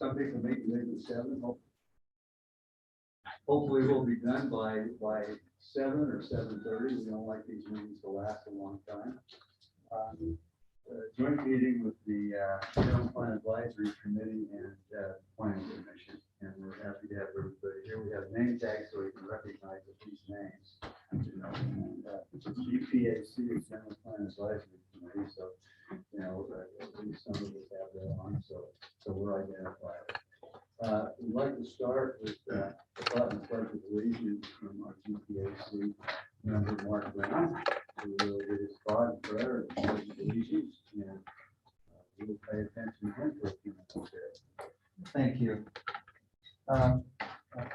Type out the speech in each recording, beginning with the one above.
Some people make it 7. Hopefully we'll be done by 7 or 7:30. We don't like these meetings to last a long time. Joint meeting with the General Plan Advisory Committee and Planning Commission, and we're happy to have everybody here. We have name tags so we can recognize these names. GPAC is General Plan Advisory Committee, so at least some of us have that on, so we're identified. We'd like to start with the thought and pledge of allegiance from our GPAC member Mark Brown, who will get his thought and prayer and pledge of allegiance, and we'll pay attention to him for a few minutes there. Thank you. I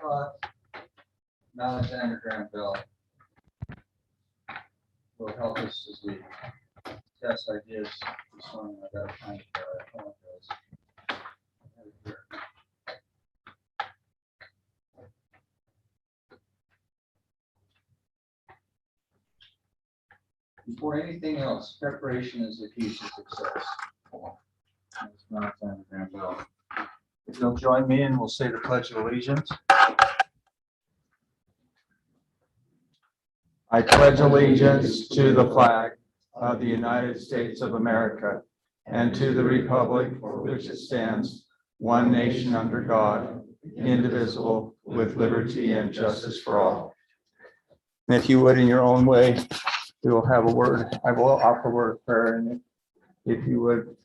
thought Alexander Graham Bell will help us as we test ideas this morning. I got to find it. I apologize. Before anything else, preparation is the key to success. That's Alexander Graham Bell. If you'll join me and we'll say the Pledge of Allegiance. I pledge allegiance to the flag of the United States of America and to the republic for which it stands, one nation under God, indivisible, with liberty and justice for all. And if you would, in your own way, we will have a word. I will offer a word of prayer, and if you would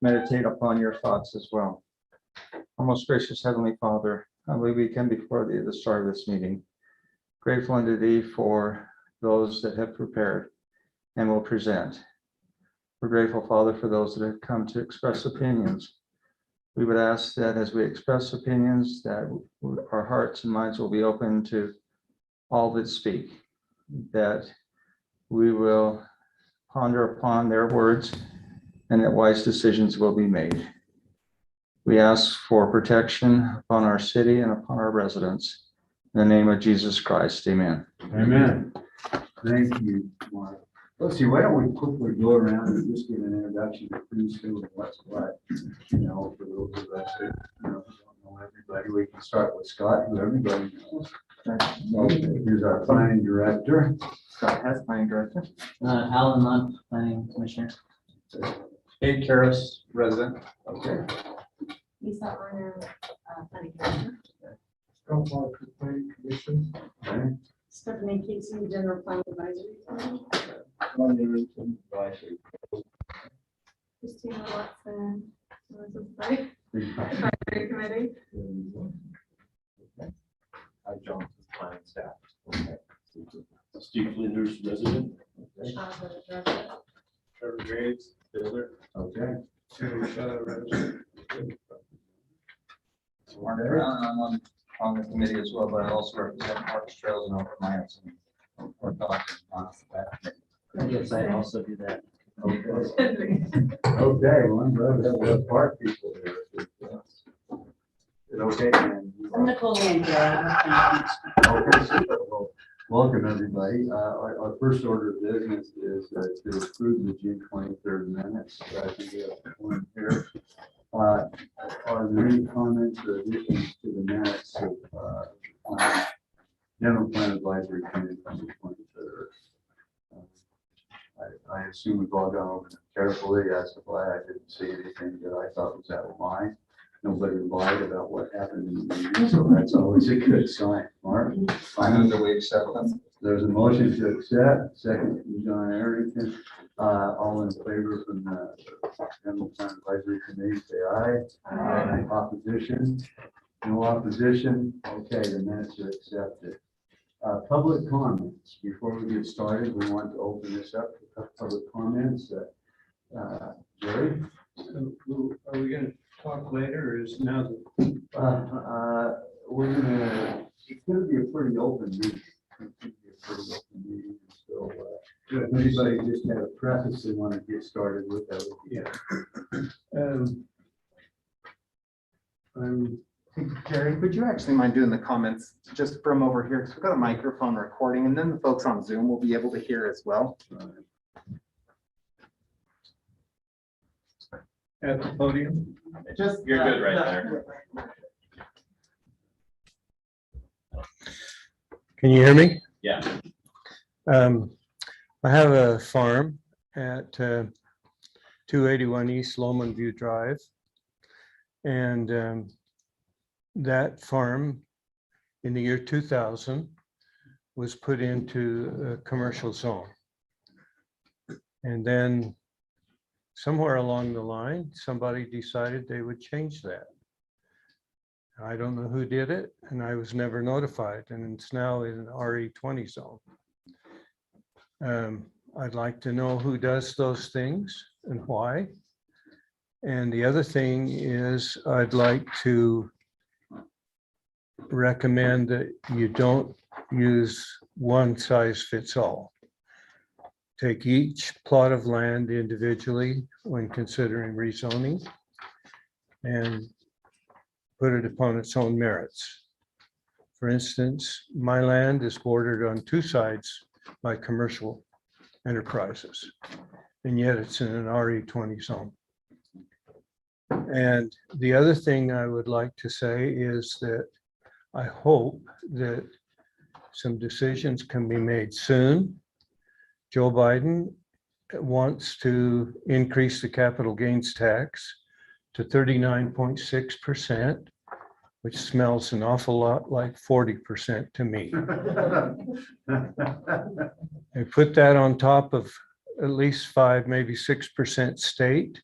meditate upon your thoughts as well. Our most gracious Heavenly Father, humbly we come before thee at the start of this meeting, grateful unto thee for those that have prepared and will present. We're grateful, Father, for those that have come to express opinions. We would ask that as we express opinions, that our hearts and minds will be open to all that speak, that we will ponder upon their words and that wise decisions will be made. We ask for protection upon our city and upon our residents. In the name of Jesus Christ, amen. Amen. Thank you, Mark. Let's see, why don't we quickly go around and just give an introduction to who's who and what's what, for those of us that don't know everybody. We can start with Scott, who everybody knows. Here's our planning director. Scott has planning director. Alan Lunt, planning commissioner. Kate Karras, resident. Okay. Lisa Arner, planning commissioner. Planning commission. Okay. Stephanie Casey, general plan advisory committee. Christina Watson, advisory committee. Hi, John, planning staff. Okay. Steve Flinders, resident. Okay. Trevor Graves, builder. Okay. Mark Brown, I'm on the committee as well, but I also represent Parks, Trails, and Open Lands. Or dogs on that. Yes, I also do that. Okay, well, I'm glad that we have park people here. Is it okay? I'm Nicole Angela. Okay, super. Well, welcome, everybody. Our first order of business is to approve the June 23rd minutes. I think we have one here. Are there any comments or additions to the minutes of General Plan Advisory Committee from the 23rd? I assume we've all gone over them carefully. As to why I didn't see anything that I thought was out of line. Nobody lied about what happened in the meeting, so that's always a good sign. Mark? I move that we accept them. There's a motion to accept, second from John Arrington. All in favor from the General Plan Advisory Committee, say aye. Aye. Opposition? No opposition? Okay, the minutes are accepted. Public comments. Before we get started, we want to open this up for public comments. Jerry? Are we going to talk later, or is now We're gonna, it's gonna be a pretty open meeting. So, if anybody just had a preface they want to get started with, that would be Jerry, would you actually mind doing the comments just from over here? Because we've got a microphone recording, and then the folks on Zoom will be able to hear as well. at the podium? Just. You're good right there. Can you hear me? Yeah. I have a farm at 281 East Lowman View Drive. And that farm in the year 2000 was put into a commercial zone. And then somewhere along the line, somebody decided they would change that. I don't know who did it, and I was never notified, and it's now in an RE20 zone. I'd like to know who does those things and why. And the other thing is I'd like to recommend that you don't use one size fits all. Take each plot of land individually when considering rezoning and put it upon its own merits. For instance, my land is bordered on two sides by commercial enterprises, and yet it's in an RE20 zone. And the other thing I would like to say is that I hope that some decisions can be made soon. Joe Biden wants to increase the capital gains tax to 39.6%, which smells an awful lot like 40% to me. And put that on top of at least 5, maybe 6% state.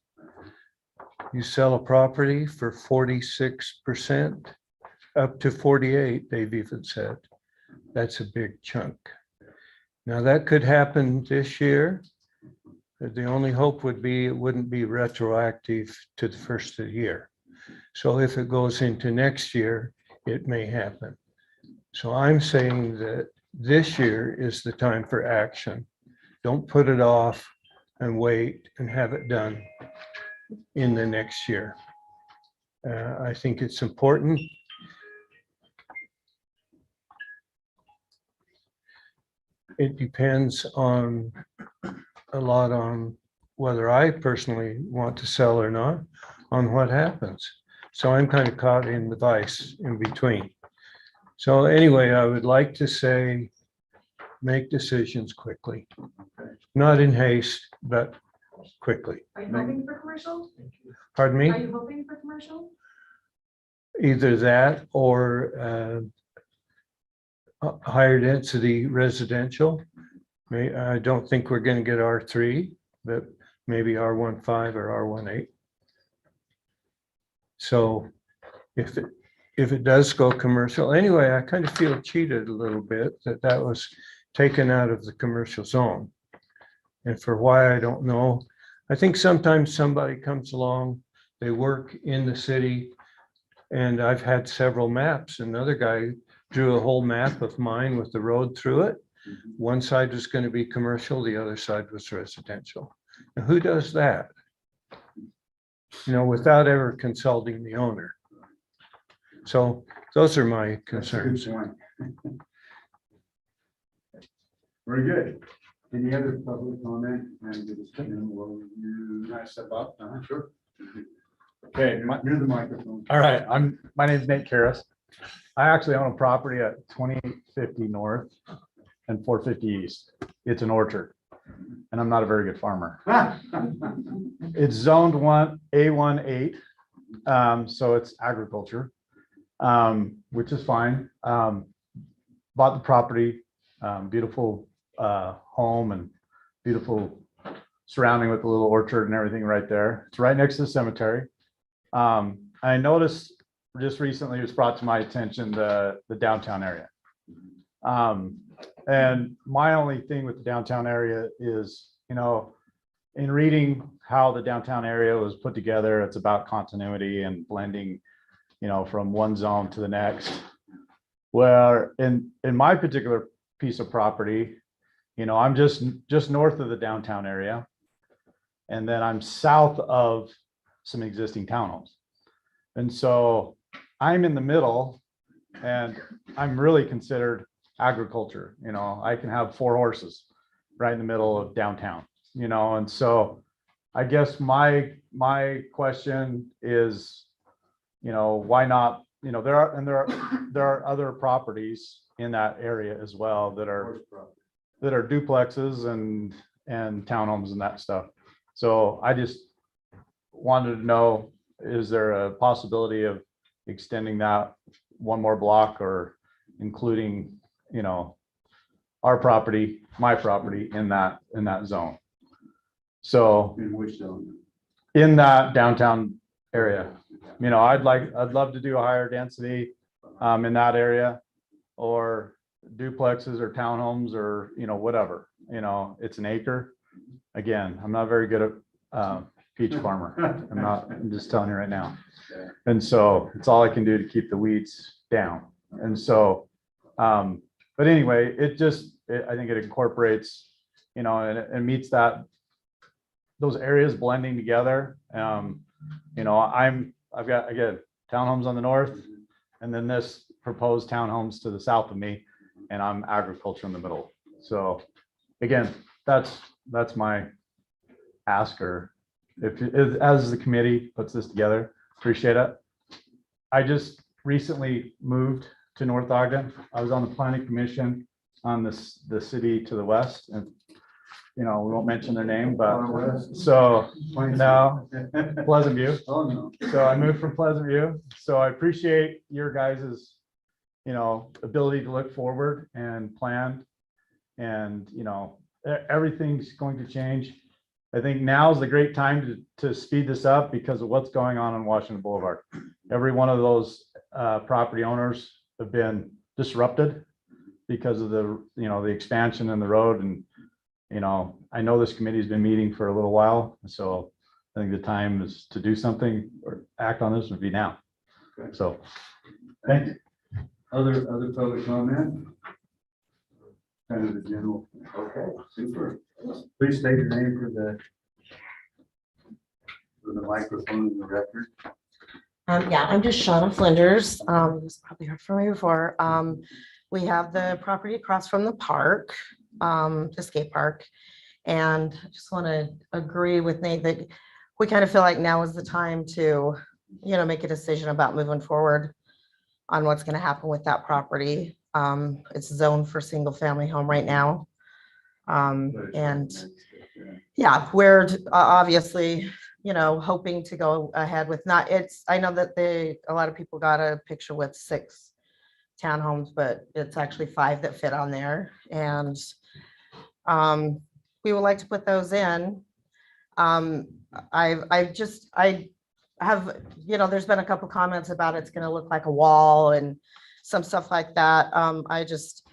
You sell a property for 46%, up to 48, they've even said. That's a big chunk. Now that could happen this year. The only hope would be it wouldn't be retroactive to the first of the year. So if it goes into next year, it may happen. So I'm saying that this year is the time for action. Don't put it off and wait and have it done in the next year. I think it's important. It depends on a lot on whether I personally want to sell or not, on what happens. So I'm kind of caught in the vice in between. So anyway, I would like to say, make decisions quickly, not in haste, but quickly. Are you hoping for commercial? Pardon me? Are you hoping for commercial? Either that or higher density residential. I don't think we're going to get R3, but maybe R15 or R18. So if it does go commercial, anyway, I kind of feel cheated a little bit that was taken out of the commercial zone. And for why, I don't know. I think sometimes somebody comes along, they work in the city, and I've had several maps. Another guy drew a whole map of mine with the road through it. One side was going to be commercial, the other side was residential. Now, who does that? You know, without ever consulting the owner. So those are my concerns. That's a good point. Very good. Any other public comment? And will you step up? Sure. Okay, Near the microphone. all right, my name's Nate Karras. I actually own a property at 2850 North and 450 East. It's an orchard, and I'm not a very good farmer. It's zoned A18, so it's agriculture, which is fine. Bought the property, beautiful home and beautiful surrounding with a little orchard and everything right there. It's right next to the cemetery. I noticed just recently, it was brought to my attention, the downtown area. And my only thing with the downtown area is, you know, in reading how the downtown area was put together, it's about continuity and blending, you know, from one zone to the next. Where in my particular piece of property, you know, I'm just north of the downtown area. And then I'm south of some existing townhomes. And so I'm in the middle, and I'm really considered agriculture. You know, I can have 4 horses right in the middle of downtown, you know, and so I guess my question is, why not, there are other properties in that area as well that are duplexes and townhomes and that stuff. So I just wanted to know, is there a possibility of extending that one more block or including, our property, my property in that zone? So In which zone? in that downtown area, I'd love to do a higher density in that area, or duplexes or townhomes or, whatever, it's an acre. Again, I'm not very good at peach farmer. I'm just telling you right now. And so it's all I can do to keep the weeds down. And so, but anyway, I think it incorporates, and it meets those areas blending together. I've got, again, townhomes on the north, and then this proposed townhomes to the south of me, and I'm agriculture in the middle. So again, that's my ask, or as the committee puts this together, appreciate it. I just recently moved to North Ogden. I was on the planning commission on the city to the west, and we won't mention their name, but so no, Pleasant View. Oh, no. So I moved from Pleasant View. So I appreciate your guys's, ability to look forward and plan, and, everything's going to change. I think now is the great time to speed this up because of what's going on Washington Boulevard. Every one of those property owners have been disrupted because of the expansion in the road. And, I know this committee's been meeting for a little while. So I think the time is to do something or act on this would be now. Okay. So, thank you. Other public comment? Kind of the general, okay, super. Please state your name for the microphone in the record. Yeah, I'm just Shauna Flinders. You've probably heard from me before. We have the property across from the park, the skate park. And I just want to agree with Nate that we kind of feel like now is the time to, make a decision about moving forward on what's going to happen with that property. It's zoned for single family home right now. And yeah, we're obviously, hoping to go ahead with I know that a lot of people got a picture with 6 townhomes, but it's actually 5 that fit on there. And we would like to put those in. I have, there's been a couple comments about it's going to look like a wall and some stuff like that. I just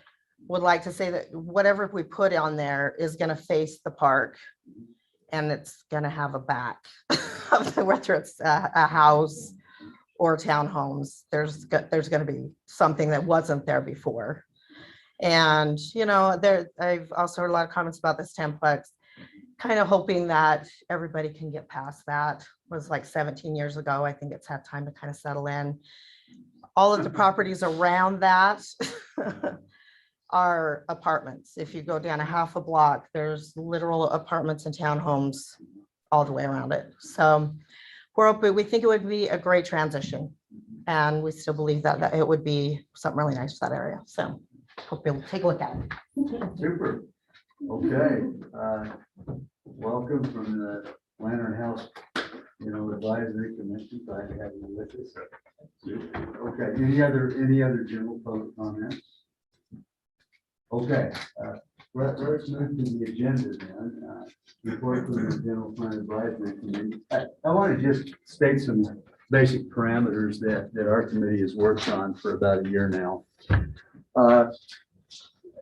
would like to say that whatever we put on there is going to face the park, and it's going to have a back, whether it's a house or townhomes. There's going to be something that wasn't there before. And, I've also heard a lot of comments about this 10-plex, kind of hoping that everybody can get past that. It was like 17 years ago. I think it's had time to kind of settle in. All of the properties around that are apartments. If you go down a half a block, there's literal apartments and townhomes all the way around it. So we think it would be a great transition, and we still believe that it would be something really nice for that area. So hope you'll take a look at it. Super. Okay. Welcome from the Lantern House, Advisory Commission. Glad to have you with us. Okay. Any other general public comments? Okay. Let's move to the agenda then. Report from the General Plan Advisory Committee. I want to just state some basic parameters that our committee has worked on for about a year now. And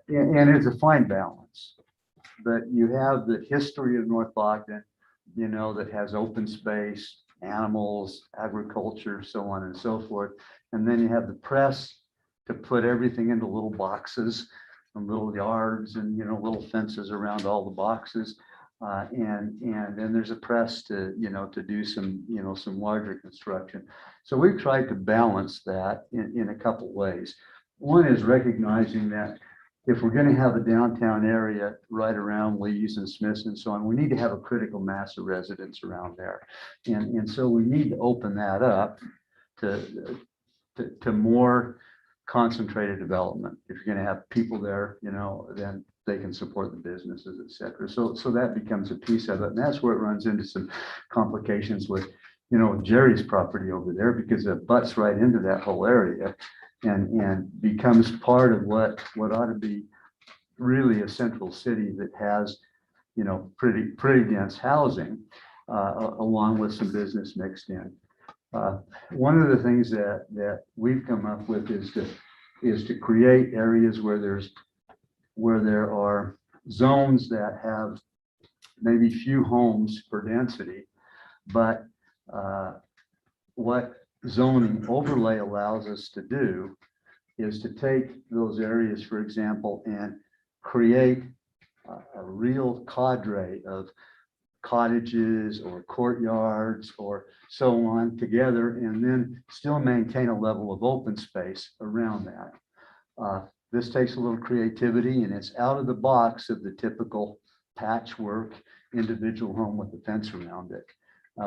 it's a fine balance, but you have the history of North Ogden, that has open space, animals, agriculture, so on and so forth. And then you have the press to put everything into little boxes and little yards and, little fences around all the boxes. And then there's a press to do some, some larger construction. So we've tried to balance that in a couple ways. One is recognizing that if we're gonna have a downtown area right around Lee's and Smith's and so on, we need to have a critical mass of residents around there. And so we need to open that up to more concentrated development. If you're gonna have people there, then they can support the businesses, et cetera. So that becomes a piece of it. And that's where it runs into some complications with, Jerry's property over there, because it butts right into that whole area and becomes part of what ought to be really a central city that has, pretty dense housing, along with some business mixed in. One of the things that we've come up with is to create areas where there are zones that have maybe few homes per density, but what zoning overlay allows us to do is to take those areas, for example, and create a real cadre of cottages or courtyards or so on together, and then still maintain a level of open space around that. This takes a little creativity, and it's out of the box of the typical patchwork individual home with a fence around it.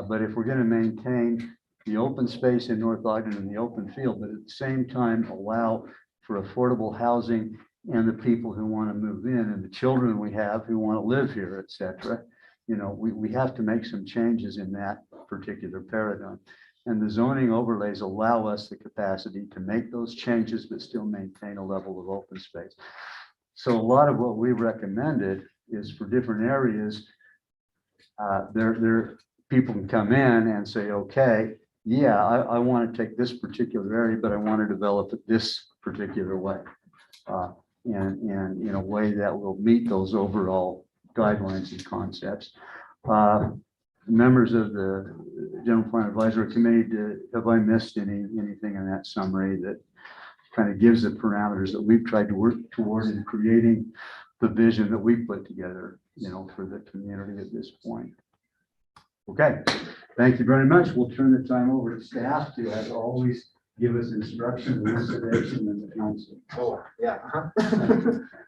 But if we're going to maintain the open space in North Ogden and the open field, but at the same time allow for affordable housing and the people who want to move in and the children we have who want to live here, et cetera, we have to make some changes in that particular paradigm. And the zoning overlays allow us the capacity to make those changes, but still maintain a level of open space. So a lot of what we recommended is for different areas, people can come in and say, okay, yeah, I want to take this particular area, but I want to develop it this particular way. And in a way that will meet those overall guidelines and concepts. Members of the General Plan Advisory Committee, have I missed anything in that summary that kind of gives the parameters that we've tried to work toward in creating the vision that we put together, for the community at this point? Okay, thank you very much. We'll turn the time over to staff to, as always, give us instruction, elucidation, and the council. Oh, yeah.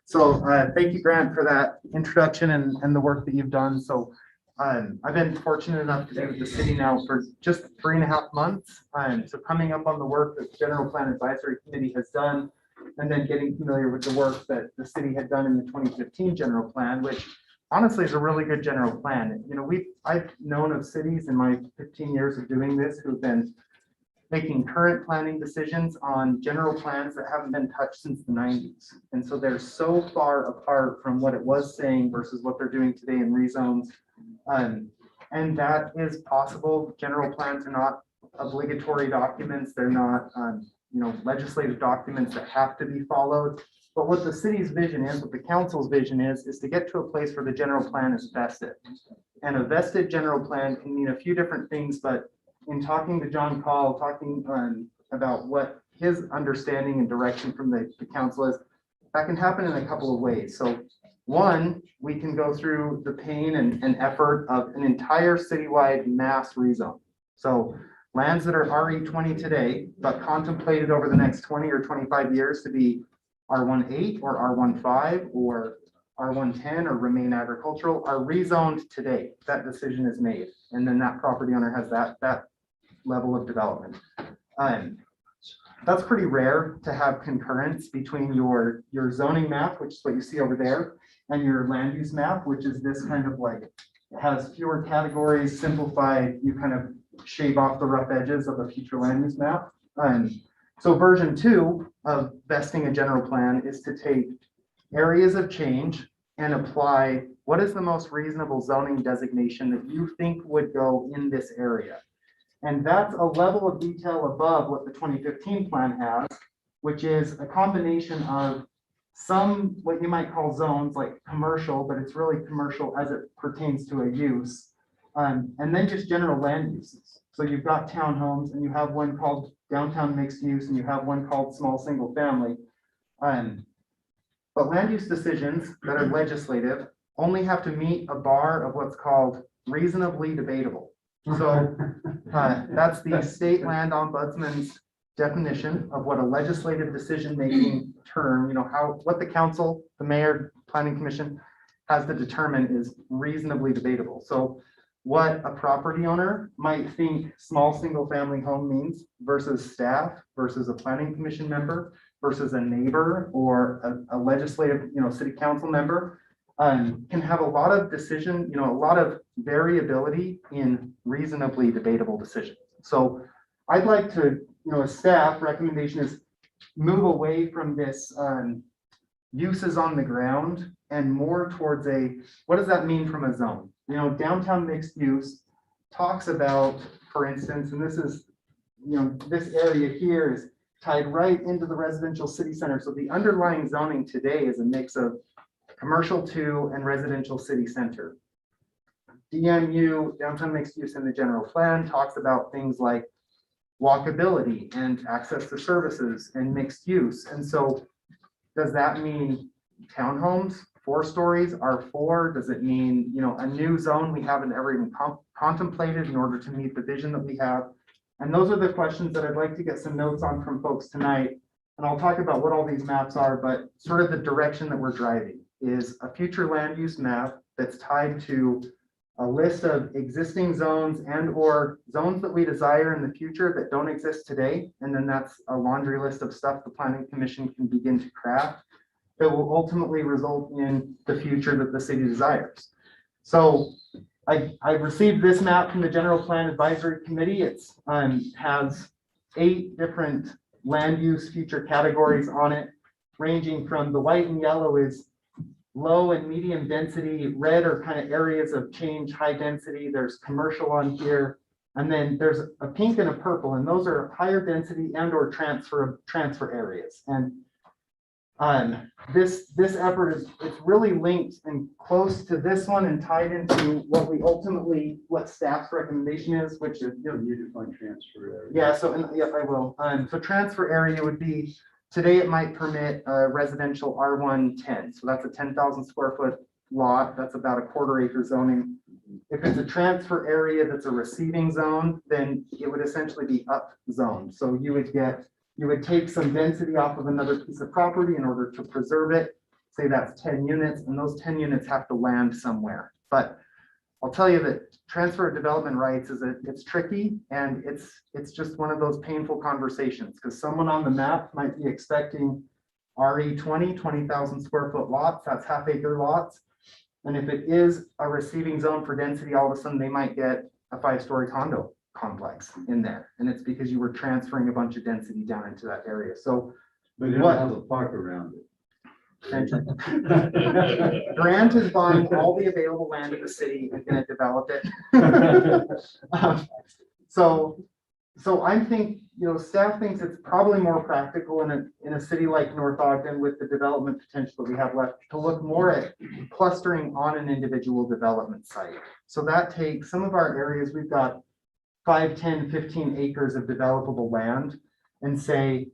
So thank you, Grant, for that introduction and the work that you've done. So I've been fortunate enough to be with the city now for just 3.5 months. So coming up on the work that the General Plan Advisory Committee has done, and then getting familiar with the work that the city had done in the 2015 general plan, which honestly is a really good general plan. I've known of cities in my 15 years of doing this who've been making current planning decisions on general plans that haven't been touched since the 90s. And so they're so far apart from what it was saying versus what they're doing today in rezones. And that is possible. General plans are not obligatory documents. They're not legislative documents that have to be followed. But what the city's vision is, what the council's vision is to get to a place where the general plan is vested. And a vested general plan can mean a few different things, but in talking to John Call, talking about what his understanding and direction from the council is, that can happen in a couple of ways. So one, we can go through the pain and effort of an entire citywide mass rezone. So lands that are RE20 today, but contemplated over the next 20 or 25 years to be R18 or R15 or R110 or remain agricultural are rezoned today. That decision is made. And then that property owner has that level of development. That's pretty rare to have concurrence between your zoning map, which is what you see over there, and your land use map, which is this kind of like, has fewer categories, simplified, you kind of shave off the rough edges of a future land use map. So version 2 of vesting a general plan is to take areas of change and apply what is the most reasonable zoning designation that you think would go in this area. And that's a level of detail above what the 2015 plan has, which is a combination of some, what you might call zones like commercial, but it's really commercial as it pertains to a use. And then just general land uses. So you've got townhomes and you have one called downtown mixed use and you have one called small single family. But land use decisions that are legislative only have to meet a bar of what's called reasonably debatable. So that's the state land ombudsman's definition of what a legislative decision-making term, what the council, the mayor, planning commission has to determine is reasonably debatable. So what a property owner might think small single-family home means versus staff versus a planning commission member versus a neighbor or a legislative, city council member can have a lot of decision, a lot of variability in reasonably debatable decisions. So I'd like to, a staff recommendation is move away from this uses on the ground and more towards what does that mean from a zone? Downtown mixed use talks about, for instance, and this is, this area here is tied right into the residential city center. So the underlying zoning today is a mix of commercial 2 and residential city center. DMU, downtown mixed use in the general plan, talks about things like walkability and access to services and mixed use. And so does that mean townhomes, 4 stories, R4? Does it mean, a new zone we haven't ever even contemplated in order to meet the vision that we have? And those are the questions that I'd like to get some notes on from folks tonight. And I'll talk about what all these maps are, but sort of the direction that we're driving is a future land use map that's tied to a list of existing zones and or zones that we desire in the future that don't exist today. And then that's a laundry list of stuff the planning commission can begin to craft that will ultimately result in the future that the city desires. So I received this map from the General Plan Advisory Committee. It's has 8 different land use future categories on it, ranging from the white and yellow is low and medium density, red are kind of areas of change, high density. There's commercial on here. And then there's a pink and a purple, and those are higher density and or transfer areas. And this effort is, it's really linked and close to this one and tied into what staff's recommendation is, which is, You define transfer area. yeah, so, yeah, I will. So transfer area would be, today it might permit a residential R110. So that's a 10,000 square foot lot. That's about a 1/4 acre zoning. If it's a transfer area that's a receiving zone, then it would essentially be up zoned. So you would take some density off of another piece of property in order to preserve it. Say that's 10 units, and those 10 units have to land somewhere. But I'll tell you that transfer of development rights it's tricky, and it's just one of those painful conversations because someone on the map might be expecting RE 20,000 square foot lots, that's half acre lots. And if it is a receiving zone for density, all of a sudden they might get a 5-story condo complex in there. And it's because you were transferring a bunch of density down into that area. So But you don't have a park around it. Grant is buying all the available land of the city and going to develop it. So I think, staff thinks it's probably more practical in a city like North Ogden with the development potential that we have left to look more at clustering on an individual development site. So that takes some of our areas, we've got 5, 10, 15 acres of developable land, and say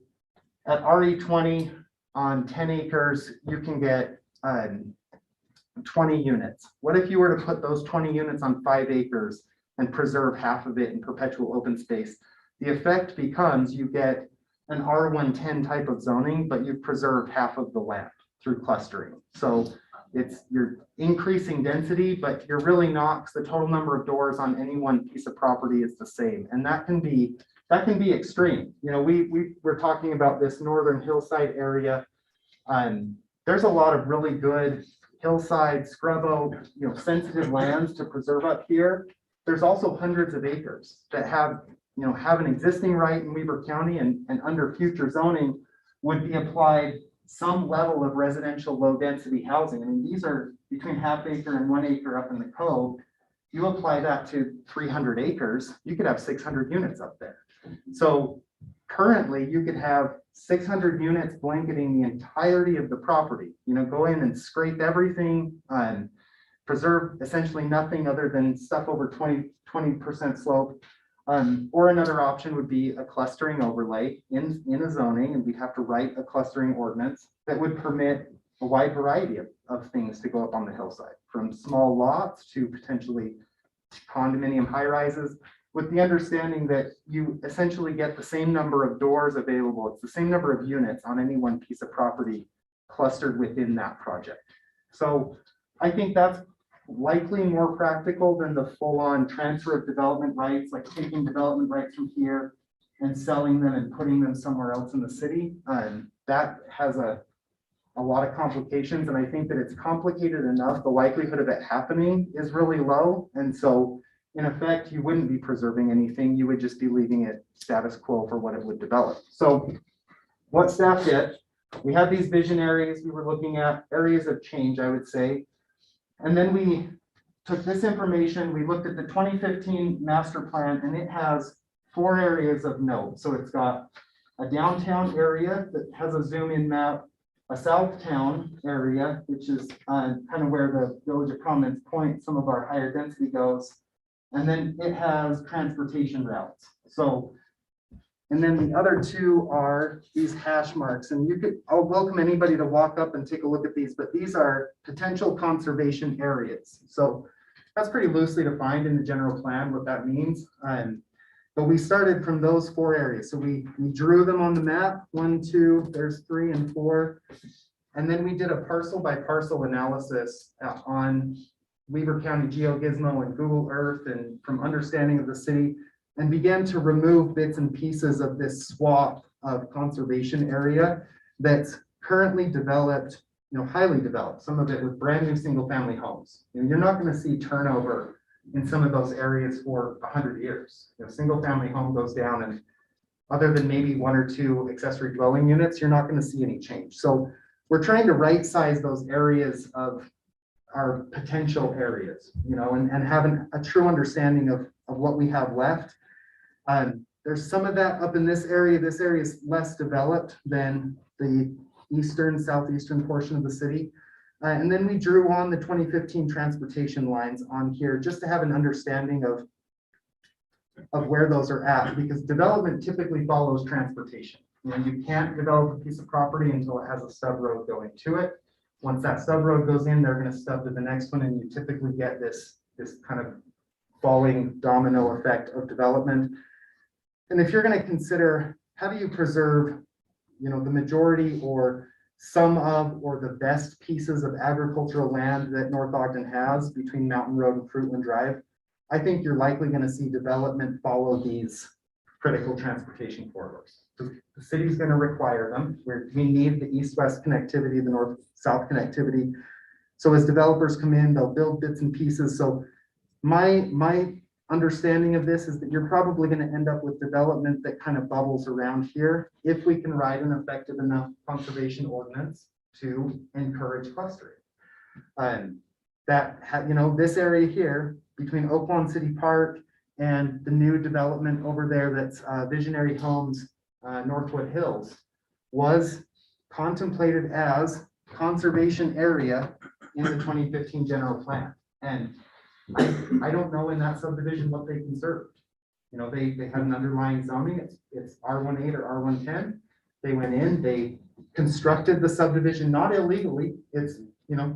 at RE 20 on 10 acres, you can get 20 units. What if you were to put those 20 units on 5 acres and preserve half of it in perpetual open space? The effect becomes you get an R110 type of zoning, but you preserve half of the land through clustering. So you're increasing density, but you're really not, because the total number of doors on any one piece of property is the same. And that can be extreme. We're talking about this northern hillside area. There's a lot of really good hillside, scrub oak, sensitive lands to preserve up here. There's also hundreds of acres that have an existing right in Weber County and under future zoning would be applied some level of residential low density housing. I mean, these are between ½ acre and 1 acre up in the cove. You apply that to 300 acres, you could have 600 units up there. So currently you could have 600 units blanketing the entirety of the property, go in and scrape everything and preserve essentially nothing other than stuff over 20% slope. Or another option would be a clustering overlay in a zoning, and we'd have to write a clustering ordinance that would permit a wide variety of things to go up on the hillside, from small lots to potentially condominium high rises. with the understanding that you essentially get the same number of doors available. It's the same number of units on any one piece of property clustered within that project. So I think that's likely more practical than the full-on transfer of development rights, like taking development rights from here and selling them and putting them somewhere else in the city. That has a lot of complications, and I think that it's complicated enough. The likelihood of it happening is really low. And so in effect, you wouldn't be preserving anything. You would just be leaving it status quo for what it would develop. So what staff did, we had these vision areas. We were looking at areas of change, I would say. And then we took this information, we looked at the 2015 master plan, and it has 4 areas of note. So it's got a downtown area that has a zoom in map, a Southtown area, which is kind of where the Village of Providence Point, some of our higher density goes. And then it has transportation routes. So, and then the other 2 are these hash marks. And I'll welcome anybody to walk up and take a look at these, but these are potential conservation areas. So that's pretty loosely defined in the general plan, what that means. But we started from those 4 areas. So we drew them on the map, 1, 2, there's 3 and 4. And then we did a parcel by parcel analysis on Weaver County GeoGizmo and Google Earth and from understanding of the city, and began to remove bits and pieces of this swath of conservation area that's currently developed, highly developed, some of it with brand new single family homes. You're not going to see turnover in some of those areas for 100 years. Single family home goes down, and other than maybe 1 or 2 accessory dwelling units, you're not going to see any change. So we're trying to right size those areas of our potential areas, and having a true understanding of what we have left. There's some of that up in this area. This area is less developed than the southeastern portion of the city. And then we drew on the 2015 transportation lines on here just to have an understanding of where those are at, because development typically follows transportation. You can't develop a piece of property until it has a stub road going to it. Once that stub road goes in, they're going to stub to the next one, and you typically get this kind of falling domino effect of development. And if you're going to consider how do you preserve, the majority or some of or the best pieces of agricultural land that North Ogden has between Mountain Road and Fruitland Drive, I think you're likely going to see development follow these critical transportation corridors. The city's going to require them. We need the east-west connectivity, the north-south connectivity. So as developers come in, they'll build bits and pieces. So my understanding of this is that you're probably going to end up with development that kind of bubbles around here if we can write an effective enough conservation ordinance to encourage clustering. This area here between Oaklawn City Park and the new development over there that's Visionary Homes, Northwood Hills, was contemplated as conservation area in the 2015 general plan. And I don't know in that subdivision what they conserved. They had an underlying zoning. It's R18 or R110. They went in, they constructed the subdivision, not illegally. It's,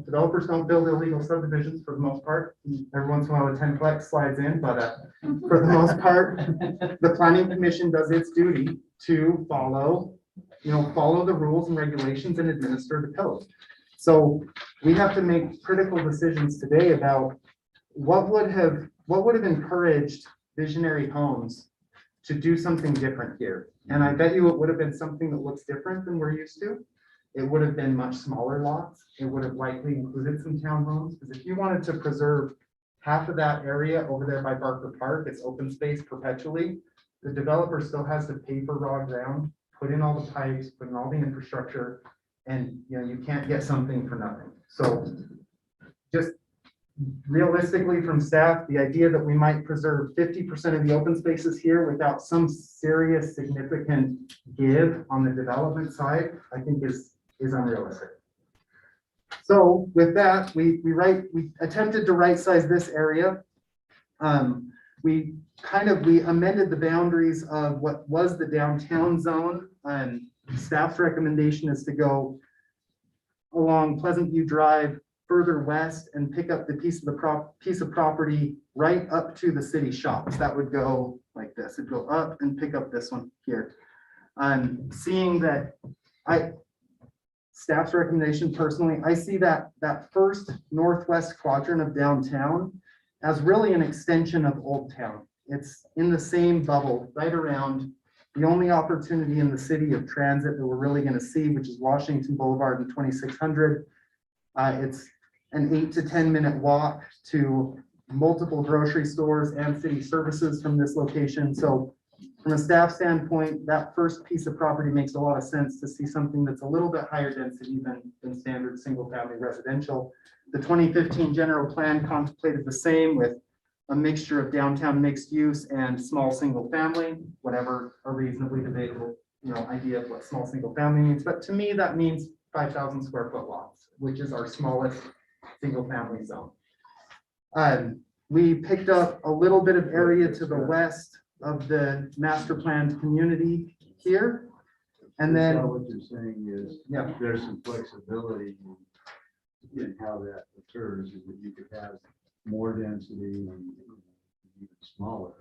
developers don't build illegal subdivisions for the most part. Every once in a while a 10plex slides in, but for the most part, the planning commission does its duty to follow the rules and regulations and administer the code. So we have to make critical decisions today about what would have encouraged Visionary Homes to do something different here. And I bet you it would have been something that looks different than we're used to. It would have been much smaller lots. It would have likely included some townhomes, because if you wanted to preserve half of that area over there by Barker Park, it's open space perpetually. The developer still has to pay for raw ground, put in all the pipes, put in all the infrastructure, and you can't get something for nothing. So just realistically from staff, the idea that we might preserve 50% of the open spaces here without some serious significant give on the development side, I think is unrealistic. So with that, we attempted to right size this area. We amended the boundaries of what was the downtown zone, and staff's recommendation is to go along Pleasant View Drive further west and pick up the piece of property right up to the city shops. That would go like this. It'd go up and pick up this one here. Seeing that staff's recommendation personally, I see that first northwest quadrant of downtown as really an extension of Old Town. It's in the same bubble right around. The only opportunity in the city of transit that we're really going to see, which is Washington Boulevard and 2600. It's an 8 to 10 minute walk to multiple grocery stores and city services from this location. So from a staff standpoint, that first piece of property makes a lot of sense to see something that's a little bit higher density than standard single family residential. The 2015 general plan contemplated the same with a mixture of downtown mixed use and small single family, whatever a reasonably debatable, idea of what small single family means. But to me, that means 5,000 square foot lots, which is our smallest single family zone. We picked up a little bit of area to the west of the master planned community here. And then So what you're saying is, Yeah. there's some flexibility in how that occurs, and that you could have more density and even smaller.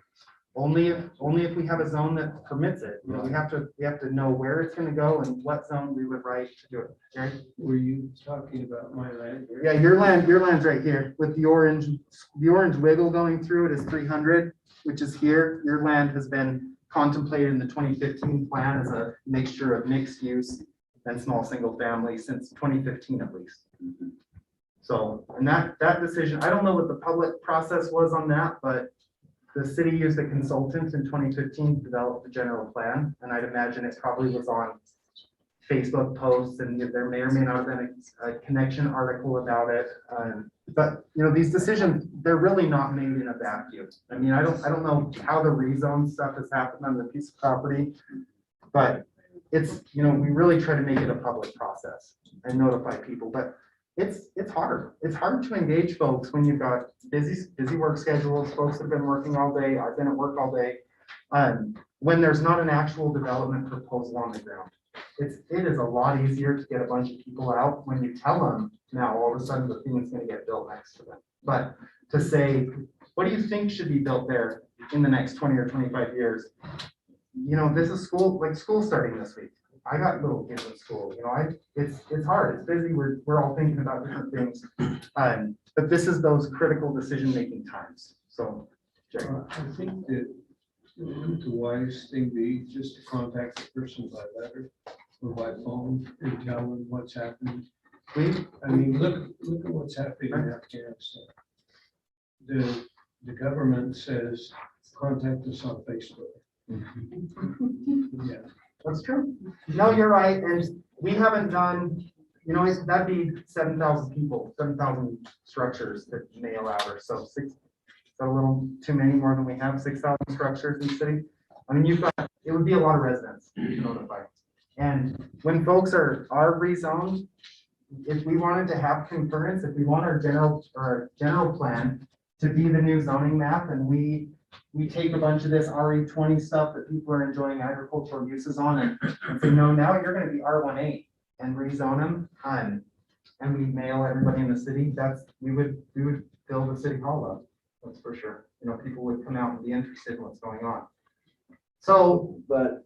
only if we have a zone that permits it. We have to know where it's gonna go and what zone we would write to do it. Okay? Were you talking about my land? here? Yeah, your land's right here with the orange wiggle going through it is 300, which is here. Your land has been contemplated in the 2015 plan as a mixture of mixed use and small single family since 2015 at least. So, and that decision, I don't know what the public process was on that, but the city used a consultant in 2015 to develop the general plan, and I'd imagine it probably was on Facebook posts, and there may or may not have been a connection article about it. But these decisions, they're really not made in a vacuum. I mean, I don't know how the rezone stuff has happened on the piece of property, but it's, we really try to make it a public process and notify people, but it's hard. It's hard to engage folks when you've got busy work schedules. Folks have been working all day. I've been at work all day. When there's not an actual development proposal on the ground, it is a lot easier to get a bunch of people out when you tell them now all of a sudden the thing is going to get built next to them. But to say, what do you think should be built there in the next 20 or 25 years? This is school starting this week. I got little kids in school, it's hard, it's busy, we're all thinking about different things. But this is those critical decision-making times, so. Jay. I think that the wise thing be just to contact the person by letter or by phone and tell them what's happening. I mean, look at what's happening in Afghanistan. The government says, contact us on Facebook. Yeah. That's true. No, you're right, and we haven't done, that'd be 7,000 people, 7,000 structures that mail out, or so a little too many, more than we have, 6,000 structures in the city. I mean, it would be a lot of residents to notify. And when folks are rezoned, if we wanted to have concurrence, if we want our general plan to be the new zoning map, and we take a bunch of this RE20 stuff that people are enjoying agricultural uses on and say, no, now you're going to be R18 and rezone them. And we mail everybody in the city. We would fill the city hall up. That's for sure. People would come out and be interested in what's going on. So, But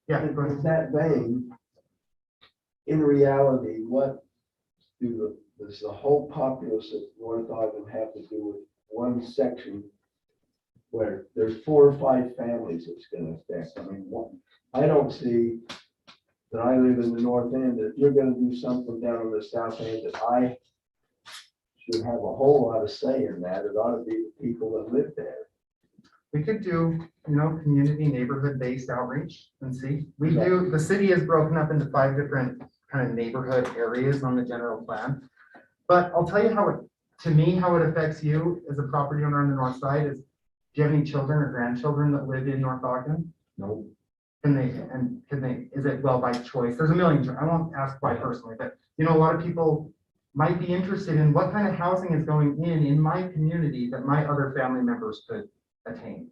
yeah, in that vein, in reality, what does the whole populace of North Ogden have to do with one section where there's 4 or 5 families it's going to affect? I mean, I don't see that. I live in the north end, that if you're going to do something down on the south end, that I should have a whole lot of say in that. It ought to be the people that live there. we could do, community neighborhood-based outreach and see. The city is broken up into 5 different kind of neighborhood areas on the general plan. But I'll tell you how it affects you as a property owner on the north side is, do you have any children or grandchildren that live in North Ogden? No. Can they, is it by choice? There's a million, I won't ask why personally, but a lot of people might be interested in what kind of housing is going in my community that my other family members could attain.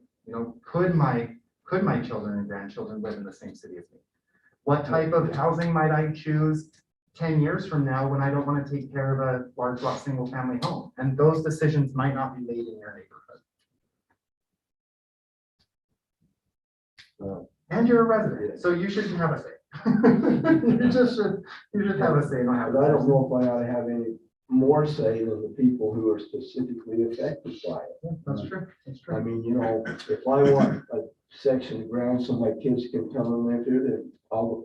Could my children and grandchildren live in the same city as me? What type of housing might I choose 10 years from now when I don't want to take care of a large lot, single family home. And those decisions might not be made in your neighborhood. And you're a resident, so you should have a say. You should have a say. But I don't know if I ought to have any more say than the people who are specifically affected by it. That's true, that's I true. mean, you know, if I want a section of ground so my kids can come and live here, then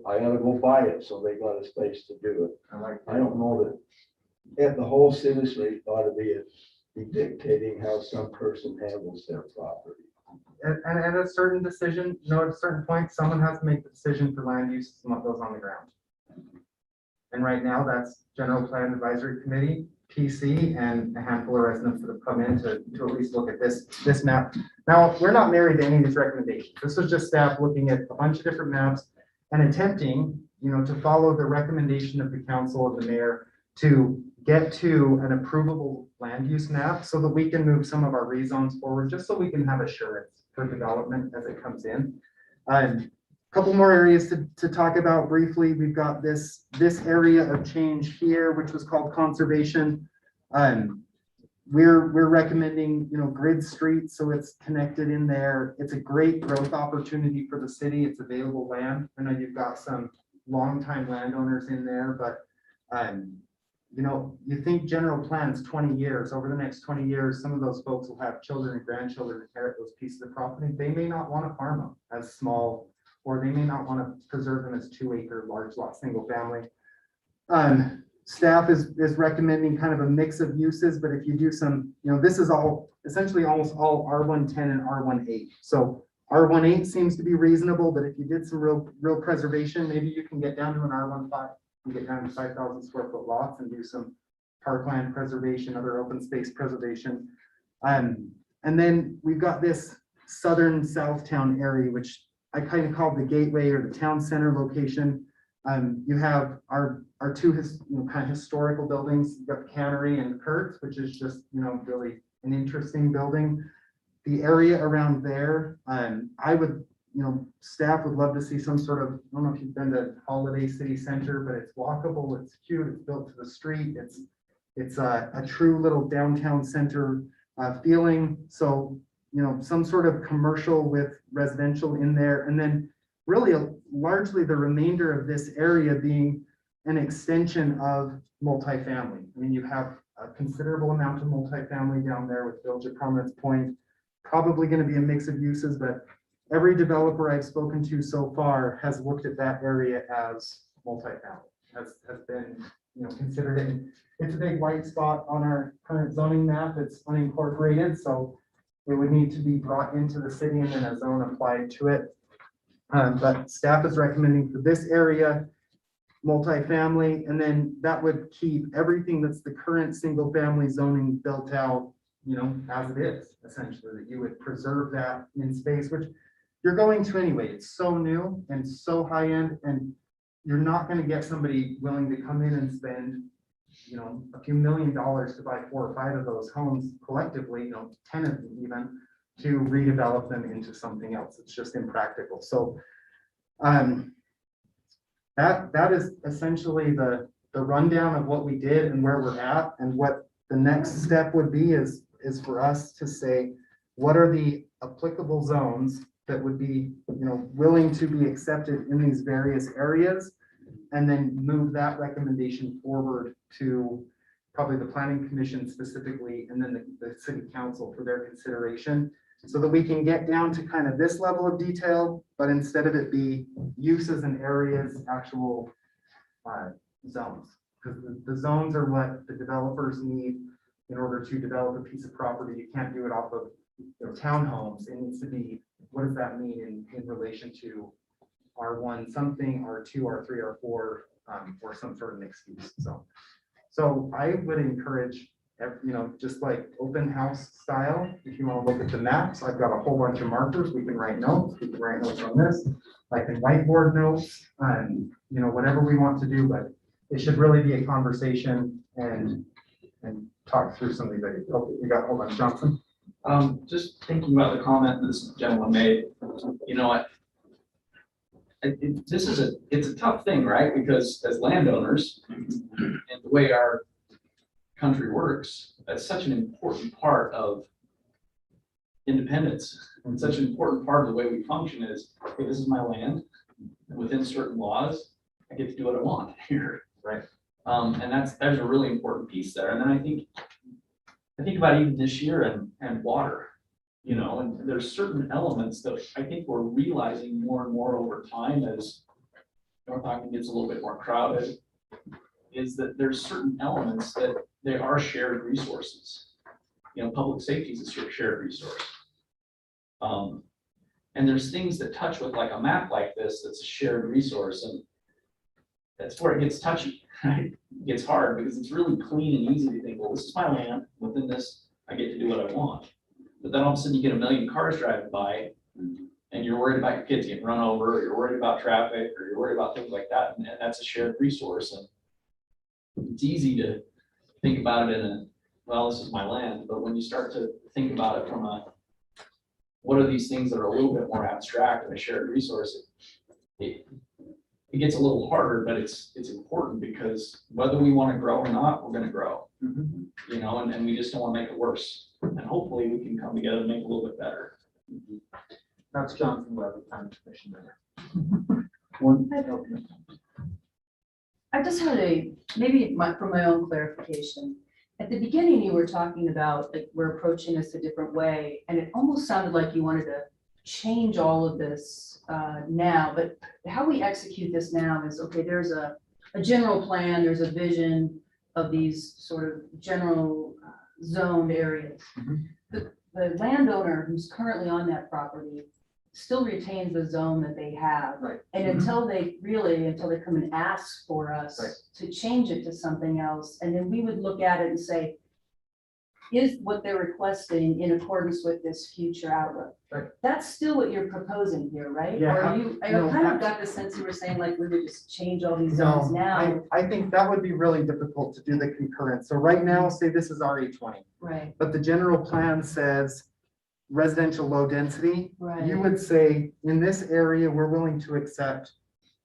I gotta go buy it, so they got a space to do it. I don't know that the whole citizenry ought to be dictating how some person handles their property. And at a certain decision, at a certain point, someone has to make the decision for land use and what goes on the ground. And right now, that's General Plan Advisory Committee, PC, and a handful of residents that have come in to at least look at this map. Now, we're not married to any of these recommendations. This was just staff looking at a bunch of different maps and attempting, to follow the recommendation of the council of the mayor to get to an approvable land use map so that we can move some of our rezones forward, just so we can have assurance for development as it comes in. Couple more areas to talk about briefly. We've got this area of change here, which was called conservation. We're recommending, grid streets, so it's connected in there. It's a great growth opportunity for the city. It's available land. I know you've got some longtime landowners in there, but you think general plans 20 years, over the next 20 years, some of those folks will have children and grandchildren inherit those pieces of property. They may not want to farm them as small, or they may not want to preserve them as 2-acre large lot, single family. Staff is recommending kind of a mix of uses, but if you do some, this is all essentially almost all R110 and R18. So R18 seems to be reasonable, but if you did some real preservation, maybe you can get down to an R15. You get down to 5,000 square foot lots and do some parkland preservation, other open space preservation. And then we've got this southern Southtown area, which I kind of call the gateway or the town center location. You have our two kind of historical buildings. You've got the cannery and Kurtz, which is just really an interesting building. The area around there, I would, staff would love to see some sort of, I don't know if you've been to Holiday City Center, but it's walkable, it's cute, it's built to the street, it's a true little downtown center feeling. So, some sort of commercial with residential in there, and then really largely the remainder of this area being an extension of multifamily. I mean, you have a considerable amount of multifamily down there with Village of Prominence Point, probably going to be a mix of uses, but every developer I've spoken to so far has looked at that area as multifamily, has been, considered it. It's a big white spot on our current zoning map. It's unincorporated, so it would need to be brought into the city and then a zone applied to it. But staff is recommending for this area, multifamily, and then that would keep everything that's the current single family zoning built out, as it is, essentially, that you would preserve that in space, which you're going to anyway. It's so new and so high end, and you're not going to get somebody willing to come in and spend, a few $1 million to buy 4 or 5 of those homes collectively, 10 of them even, to redevelop them into something else. It's just impractical. So that is essentially the rundown of what we did and where we're at, and what the next step would be is for us to say, what are the applicable zones that would be, willing to be accepted in these various areas, and then move that recommendation forward to probably the planning commission specifically, and then the city council for their consideration, so that we can get down to kind of this level of detail, but instead of it be uses and areas, actual zones. Because the zones are what the developers need in order to develop a piece of property. You can't do it off of townhomes. It needs to be, what does that mean in relation to R1 something, R2, R3, R4, or some sort of mixed use. So I would encourage, just like open house style, if you want to look at the maps, I've got a whole bunch of markers. We can write notes. We can write notes on this. I can whiteboard notes, and whatever we want to do, but it should really be a conversation and talk through some of these ideas. Oh, you got, hold on, Johnson. Just thinking about the comment this gentleman made, it's a tough thing, right? Because as landowners and the way our country works, that's such an important part of independence. And such an important part of the way we function is, okay, this is my land. And within certain laws, I get to do what I want here. Right. And there's a really important piece there. And then I think about even this year and water, and there's certain elements that I think we're realizing more and more over time as North Ogden gets a little bit more crowded, is that there's certain elements that they are shared resources. Public safety is a shared resource. And there's things that touch with like a map like this, that's a shared resource, and that's where it gets touchy, right? It gets hard because it's really clean and easy to think, well, this is my land. Within this, I get to do what I want. But then all of a sudden you get a million cars driving by and you're worried about your kids getting run over, or you're worried about traffic, or you're worried about things like that. And that's a shared resource. And it's easy to think about it well, this is my land. But when you start to think about it from what are these things that are a little bit more abstract and a shared resource, it gets a little harder, but it's important because whether we want to grow or not, we're going to grow, and we just don't want to make it worse. And hopefully we can come together and make it a little bit better. That's Johnson Webb, Planning Commission member. I just had for my own clarification. At the beginning, you were talking about like we're approaching this a different way, and it almost sounded like you wanted to change all of this now. But how we execute this now is, okay, there's a general plan, there's a vision of these sort of general zoned areas. The landowner who's currently on that property still retains the zone that they have. Right. And until they come and ask for us to change it to something else, and then we would look at it and say, is what they're requesting in accordance with this future outlook? Right. That's still what you're proposing here, right? Yeah, Or I no, kind of got the sense you were saying like we would just change all these zones No, now. I think that would be really difficult to do the concurrence. So right now, say this is RE20, Right, but the general plan says residential low density. right. You would say, in this area, we're willing to accept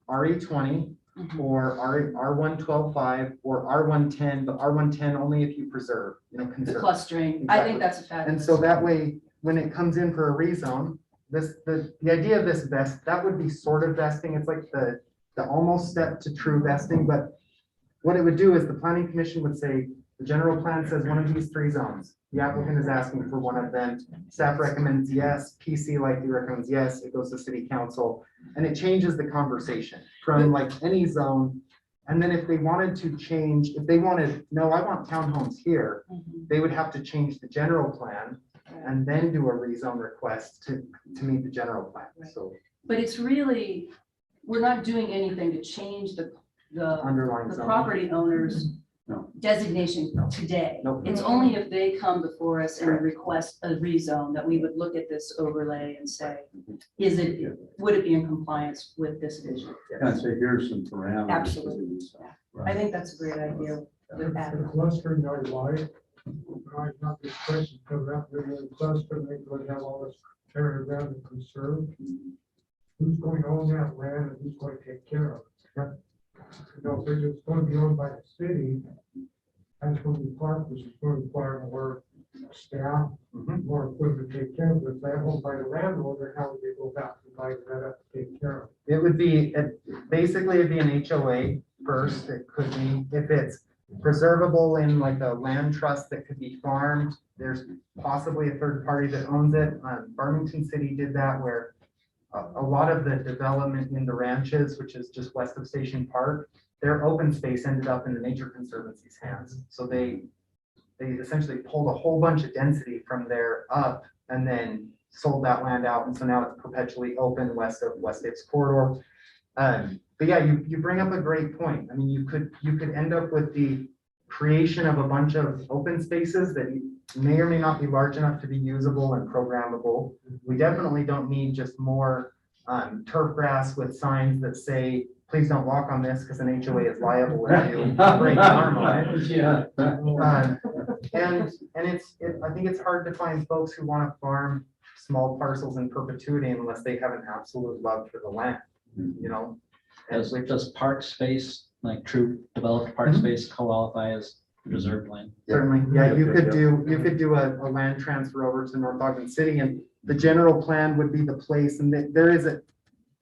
RE20 Mhm. or R112.5 or R110, but R110 only if you preserve, The conserve. clustering, I Exactly. think that's a And fabulous. so that way, when it comes in for a rezone, the idea of this vest, that would be sort of vesting. It's like the almost step to true vesting, but what it would do is the planning commission would say, the general plan says one of these three zones. The applicant is asking for one of them. Staff recommends yes, PC likely recommends yes, it goes to city council. And it changes the conversation from like any zone. And then if they wanted to change, if they wanted, no, I want townhomes here, Mhm. they would have to change the general plan and then do a rezone request to meet the general plan. So But it's really, we're not doing anything to change the underlying the zone. property owner's No. designation today. Nope. It's only if they come before us and Correct. request a rezone that we would look at this overlay and say, would it be in compliance with this vision? Kind of say, here's some parameters. Absolutely. I think that's a great idea with that. The clustering I like, not this question coming up, they're going to cluster, they're going to have all this area around and conserve. Who's going to own that land and who's going to take care of it? If it's going to be owned by the city, that's going to be part, which is going to require more staff, more equipment to take care of it. If they're owned by the landowner, how would they go about dividing that up to take care of it? It would be, basically it'd be an HOA first. It could be, if it's preservable in like a land trust that could be farmed, there's possibly a third party that owns it. Farmington City did that where a lot of the development in the ranches, which is just west of Station Park, their open space ended up in the Nature Conservancy's hands. So they essentially pulled a whole bunch of density from there up and then sold that land out. And so now it's perpetually open west of West Davis corridor. But yeah, you bring up a great point. I mean, you could end up with the creation of a bunch of open spaces that may or may not be large enough to be usable and programmable. We definitely don't need just more turf grass with signs that say, please don't walk on this because an HOA is liable if you break an arm on it. Yeah. And I think it's hard to find folks who want to farm small parcels in perpetuity unless they have an absolute love for the land. you know. Does park space, like true developed park Mhm. space qualify as preserved land? Certainly, yeah, you could do a land transfer over to North Ogden City, and the general plan would be the place, and there is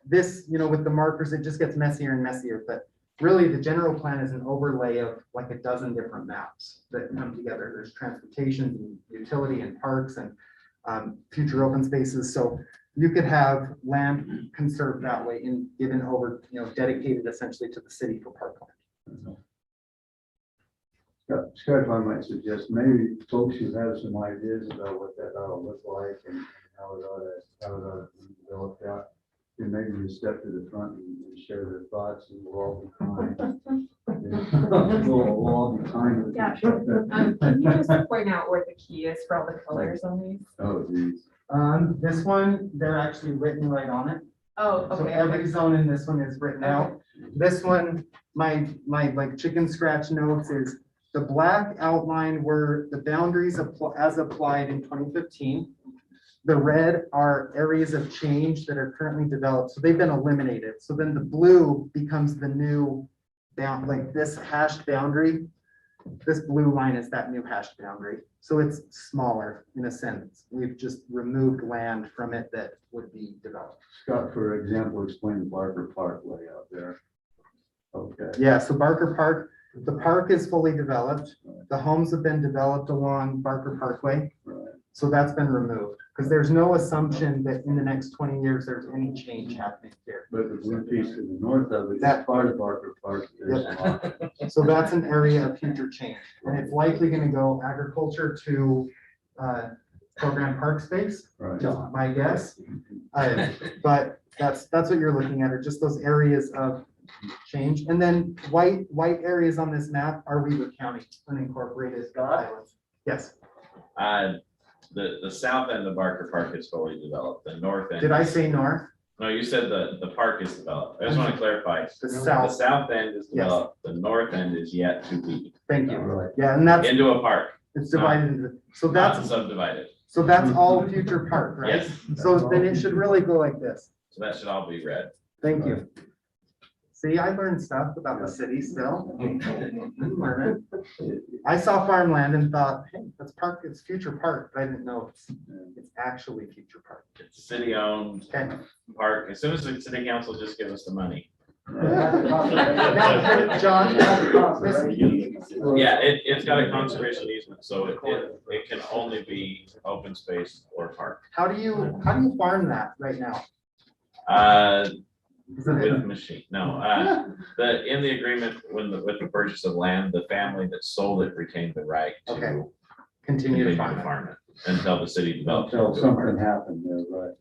this, you know, with the markers, it just gets messier and messier, but really, the general plan is an overlay of like a dozen different maps that come together. There's transportation, and utility, and parks, and future open spaces, so you could have land conserved that way and given over, you know, dedicated essentially to the city for parkland. Scott, if I might suggest, maybe folks who have some ideas about what that ought to look like and how it ought to be developed out, then maybe just step to the front and share their thoughts, and we'll all be kind. We'll all be kind. with Yeah, each other. Can you just point out where the key is for all the colors on these? Oh, geez. This one, they're actually written right on it. Oh, So okay. every zone in this one is written out. This one, my like chicken scratch notes is the black outline were the boundaries as applied in 2015. The red are areas of change that are currently developed, so they've been eliminated. So then the blue becomes the new bound, like this hashed boundary. This blue line is that new hashed boundary. So it's smaller in a sense. We've just removed land from it that would be developed. Scott, for example, explain the Barber Park layout there. Okay. Yeah, so Barker Park, the park is fully developed. The homes have been developed along Barker Parkway. Right. So that's been removed because there's no assumption that in the next 20 years, there's any change happening here. But the blue piece to the north of it, That that's part of Barber Park. There's a lot. So that's an area of future change. And it's likely going to go agriculture to program park space, Right. just my guess. But that's what you're looking at, are just those areas of change. And then white areas on this map are Weaver County unincorporated islands. Yes. The south end of Barker Park is fully developed, the north end. Did I say north? No, you said the park is developed. I just want to clarify. The The south. south end is Yes. developed, the north end is yet to be Thank you. Right. Yeah, and that's, into a park, it's divided into, so not that's, subdivided. so that's all future park, right? Yes, So then it should really go like this. so that should all be red. Thank you. See, I learned stuff about the city still. I'm learning. I saw farmland and thought, hey, that's park, it's future park, but I didn't know it's actually future park. It's city-owned Okay. park. As soon as the city council just give us the money. Now, John, Yeah, it's got a conservation easement, so it can only be open space or park. how do you farm that right now? Is With it- a machine, no, in the agreement, with the purchase of land, the family that sold it retained the right Okay. to Continue to continue to farm it. farm it until the city develops. it Until into a park. something happened there, right?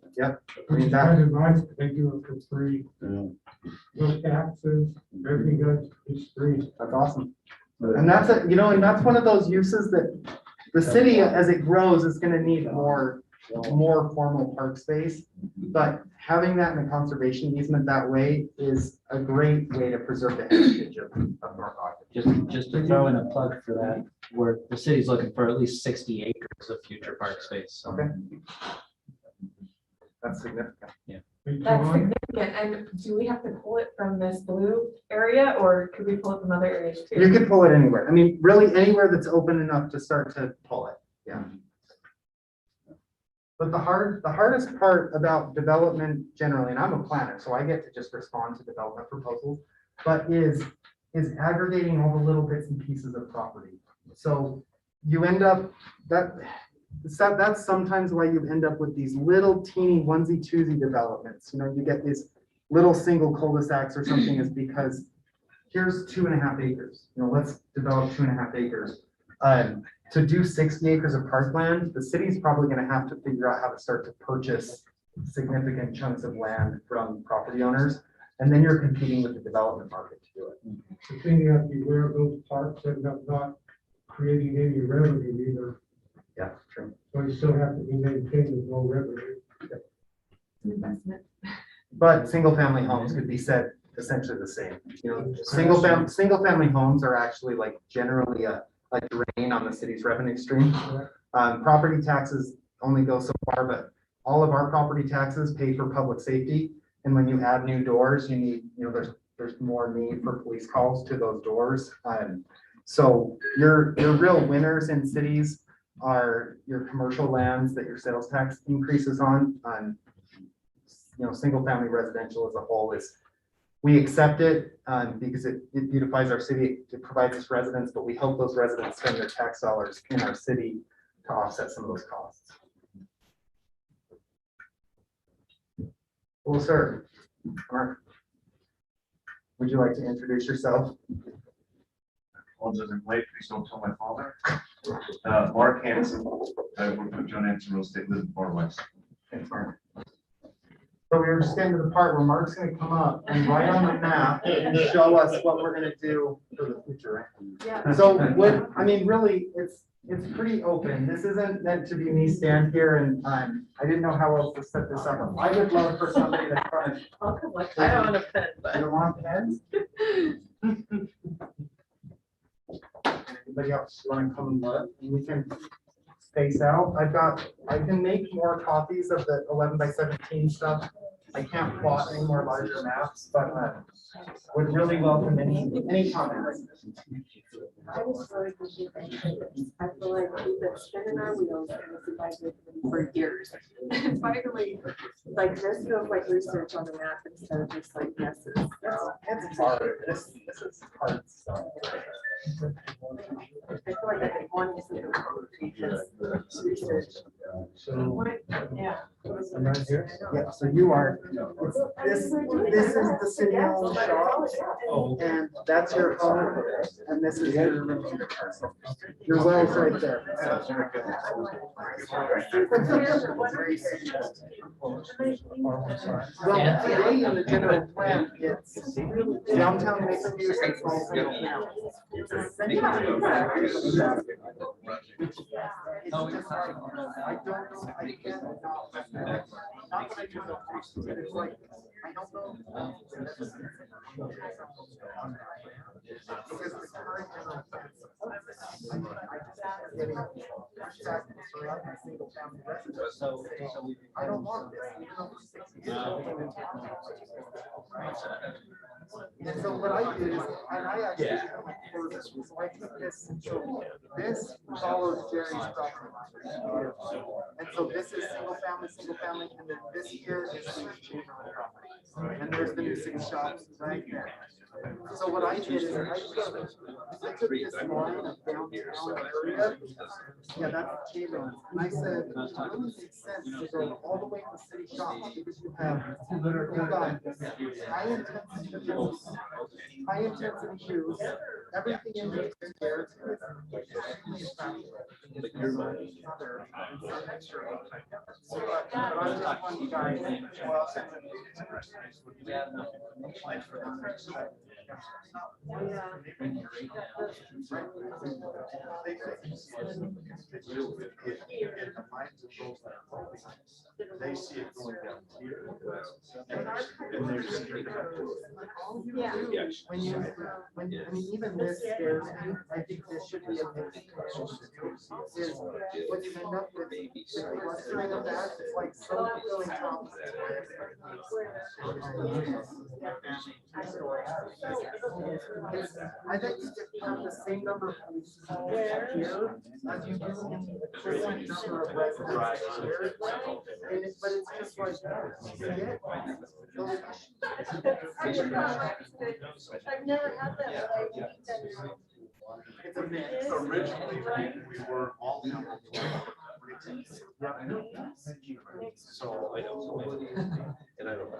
I mean, that, advice, they do it for free, Yeah. no taxes, everything goes, is free. that's awesome. And that's and that's one of those uses that the city, as it grows, is gonna need more formal park space. But having that in a conservation easement that way is a great way to preserve the heritage of North Ogden. Just to throw in a plug for that, where the city's looking for at least 60 acres of future park space. So Okay. That's significant. That's significant. And do we have to pull it from this blue area or could we pull it from other areas too? You could pull it anywhere. I mean, really anywhere that's open enough to start to pull it, yeah. But the hardest part about development generally, and I'm a planner, so I get to just respond to development proposals, but is aggregating all the little bits and pieces of property. So you end up, that's sometimes why you end up with these little teeny onesie twosie developments. You know, you get these little single cul-de-sacs or something, is because here's 2.5 acres, you know, let's develop 2.5 acres. To do 60 acres of parkland, the city's probably gonna have to figure out how to start to purchase significant chunks of land from property owners. And then you're competing with the development market to do it. The thing you have to be aware of, those parks end up not creating any revenue either, Yeah, true. so you still have to be maintained with no revenue. Investment. But single family homes could be said essentially the same. You know, single family homes are actually like generally a drain on the city's revenue stream. Property taxes only go so far, but all of our property taxes pay for public safety. And when you add new doors, you need, there's more need for police calls to those doors. So your real winners in cities are your commercial lands that your sales tax increases on, single family residential as a whole is, we accept it because it beautifies our city, it provides us residents, but we hope those residents spend their tax dollars in our city to offset some of those costs. Well, sir, Mark, would you like to introduce yourself? Ones that are late, please don't tell my father. Mark Hanson, I work with John Hanson Real Estate, live in Fort West. Thanks, Mark. So we were just getting to the part where Mark's gonna come up and write on the map and show us what we're gonna do for the future. Yeah. So really, it's pretty open. This isn't meant to be me stand here and I didn't know how else to set this up. I would love for somebody to come. I'll come like, I don't want a pen, but. You don't want pens? Anybody else want to come and look? And we can space out. I can make more copies of the 11x17 stuff. I can't plot any more larger maps, but would really welcome any comments. I just really appreciate that. I feel like we've been spinning our wheels in this advisory committee for years. And finally, like this feels like research on the map instead of just like guesses. So It's hard. This is hard stuff. I feel like I've been wanting something concrete that's research. Yeah. I'm right here. Yeah, so you are, this is the city hall shop, and that's your home, and this is your remainder parcel. Your well's right there. Well, today in the general plan, it's downtown mixed use and small single family. It's essentially exactly what you have. It's just like, I don't know, I can't, not that I do know, but it's like, I don't know. Because the current general plan, single family residence, so I don't want this, even though it's 6 years. And so what I did is, and I actually, so I took this, so this follows Jerry's property. And so this is single family, and then this here is the chamber property. And there's the new city shops right there. So what I did is I took this line of downtown area. Yeah, that's the chamber. And I said, it really makes sense to go all the way to the city shops because you have high intensity use, everything in there. They see it going down here. Yeah. When even this scares me, I think this should be a mixed is what you end up with the clustering of that, it's like so really complicated. I think you just have the same number of police here as you do in the equivalent number of residents here. But it's just like, I've never had that, but I think that now. It's a mix. Originally, we were all. So I don't. And I don't.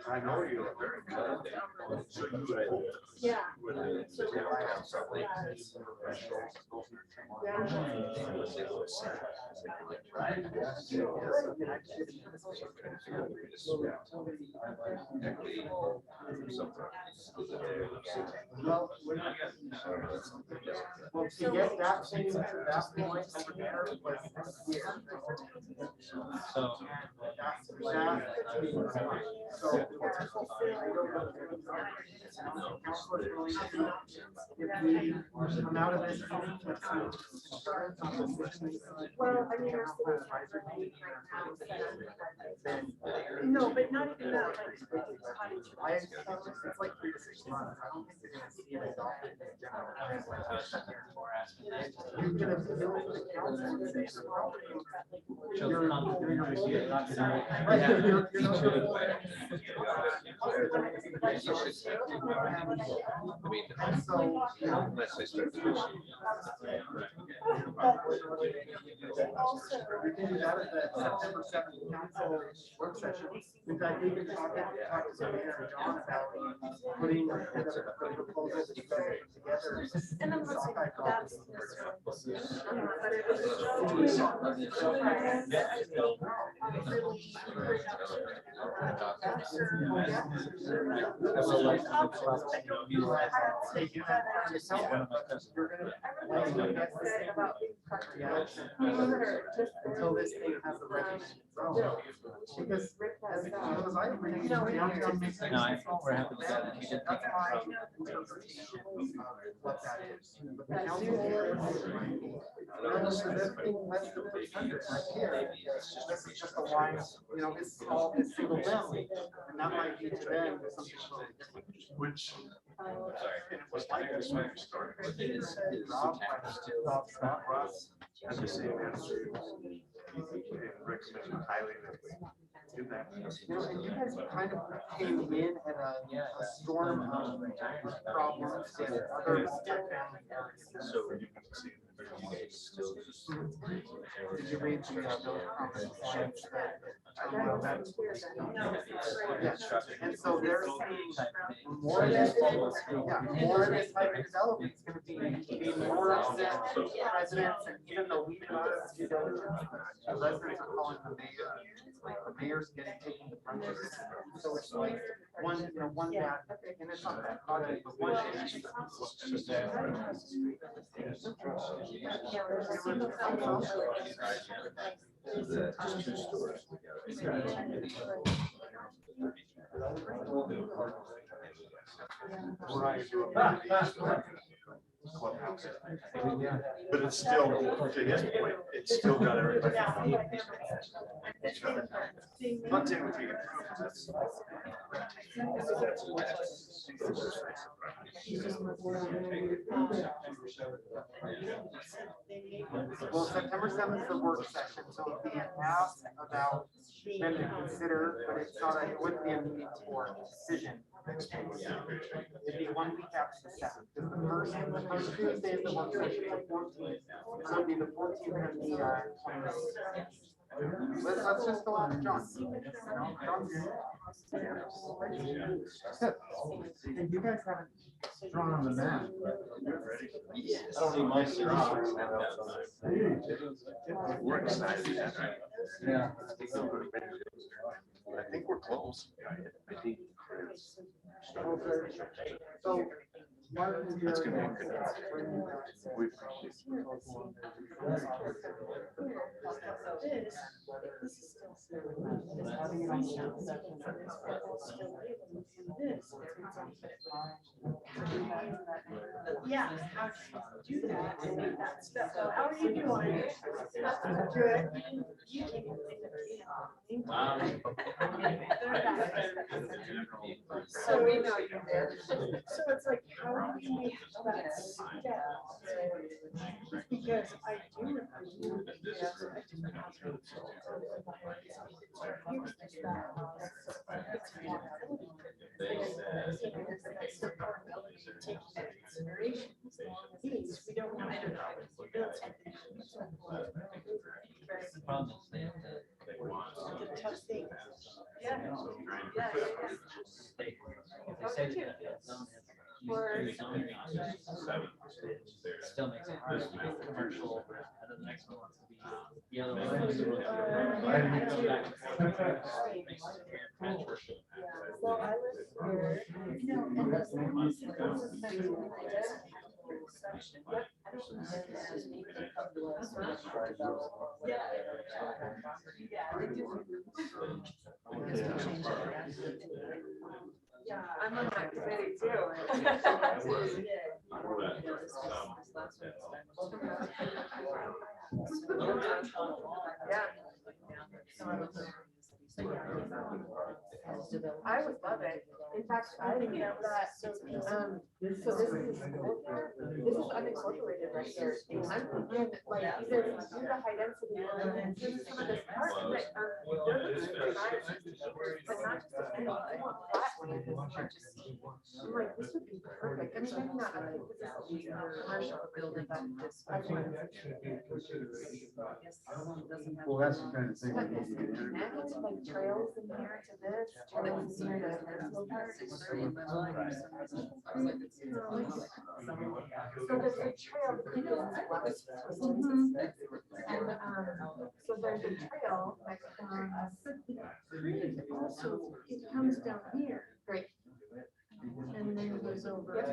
I know you're very good. So you. Yeah. Well, to get that thing, that point over there was this year. So. So. If we come out of this. Well, I mean, our city council meeting right now. No, but not even that, like. It's like 3 to 6 months. I don't think you're gonna see it adopted in general. You're gonna feel the council. Unless they start pushing. We can do that at the September 7th council work session. In fact, we can talk to Mayor John about putting the proposal together. And I'm not saying that's. Until this thing has a recognition. Because as I read. No, I think we're happy with that. We did That's my interpretation of what that is. But the council. This thing has the 300 right here. This is just a line, you know, this is all this single family. And that might be to them something. Which. It was like this when we started. Rob Scott Ross. And the same answer. Recommend highly that we do that. You know, and you guys kind of came in at a storm of problems with other multifamily areas. So you can see. Still just. Did you read the those comments? Yes, and so they're saying more of this, more of this type of development is gonna be more upset residents, and even though we do our due diligence, the residents are calling the mayor's getting taken the front of this. So it's like one, you know, one bad, and it's not that project, but one. Just 2 stores. Clubhouse. But it's still, to his point, it's still got everybody. Not saying we take it. Well, September 7th is the work session, so it'll be an ask about them to consider, but it's not, it wouldn't be a meeting for a decision. It'd be 1 week after the 7th, because the first Tuesday is the work session, the 14th, so it'd be the 14th and the 20th. Let's just go on, John. John's here. And you guys haven't drawn on the map. I don't need my signature. We're excited. Yeah. I think we're close. I think. So, Martin, That's gonna be good. We appreciate Yeah, how do you do that and make that stuff? So how are you doing? Good. You keep it. So we know you're there. So it's like, how do we have that step? Because I do. We don't want to. The problem is they have to. The tough thing. Yeah. If they say that the zone has zoning, still makes it hard to get commercial, and then the next one wants to be The other So one. you are- So I live here. You know, and this is section. Yep. I don't know. As people come to us, we're just trying to develop. Yeah. Yeah, I'm on that committee too. Yeah. I would love it. In fact, I think that, so this is, this is unincorporated right here. I'm thinking like either do the high density or then do some of this park that are, they're looking for nice, but not just a flat land. I'm like, this would be perfect. I mean, maybe not, I think this is a commercial building, but this. Well, that's the kind of thing. But we need to get into. connect like trails in here to this, trails in here to personal parks. So there's a trail between those lots. And, so there's a trail that also, it comes down here. Great. And then it goes over.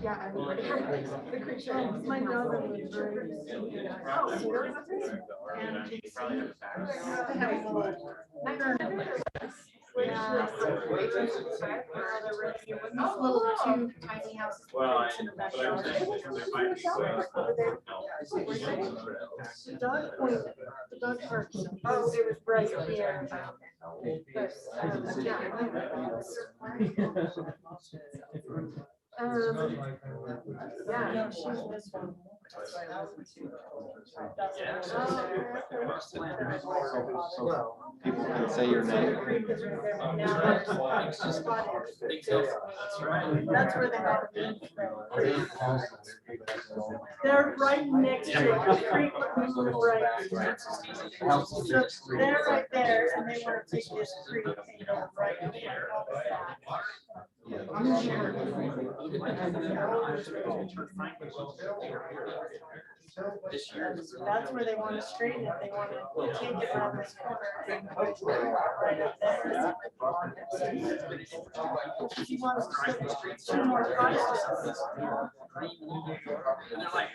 Yeah, I mean, the creature, my dog was very. Oh, so really? And you see. Yeah. Little two tiny houses. Well, in the but I'm backyard. saying there might be The dog point, the dog park. Oh, it was right here. But, yeah, she's this one. So people can say your name. That's where they have it. They're right next to it. The creek was right. So they're right there and they want to take this creek and go right there. This year. That's where they want to straighten it. They want to take it around this corner and put it right up there. She wants to put 2 more projects. And they're like,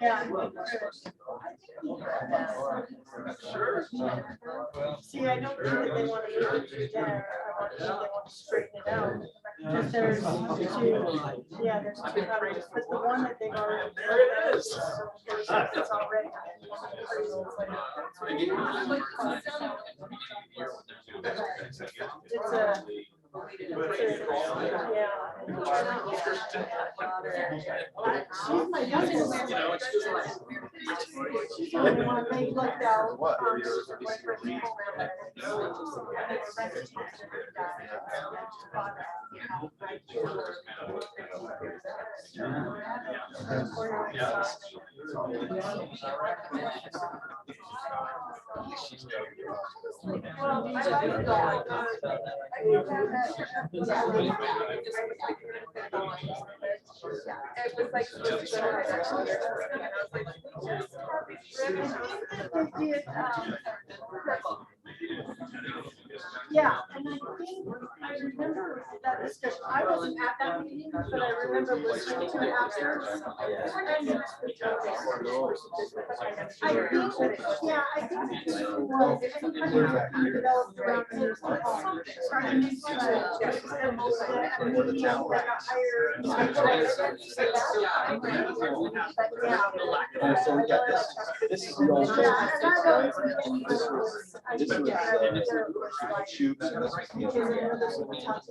Yeah. sure. See, I don't think that they want to move it there. I think they want to straighten it out. Because there's 2, yeah, there's 2 projects, but the one that they've already. There it is. It's already. It's a. Yeah. She's my youngest. You know, it's just like. She's the only one they looked out. Well, I like that. It was like. Yeah, and I remember that discussion. I wasn't at that meeting, but I remember listening to it after. I think, yeah, I think the issue was if anybody developed around here, starting to So we got this. This is the old. This is shoots and this is because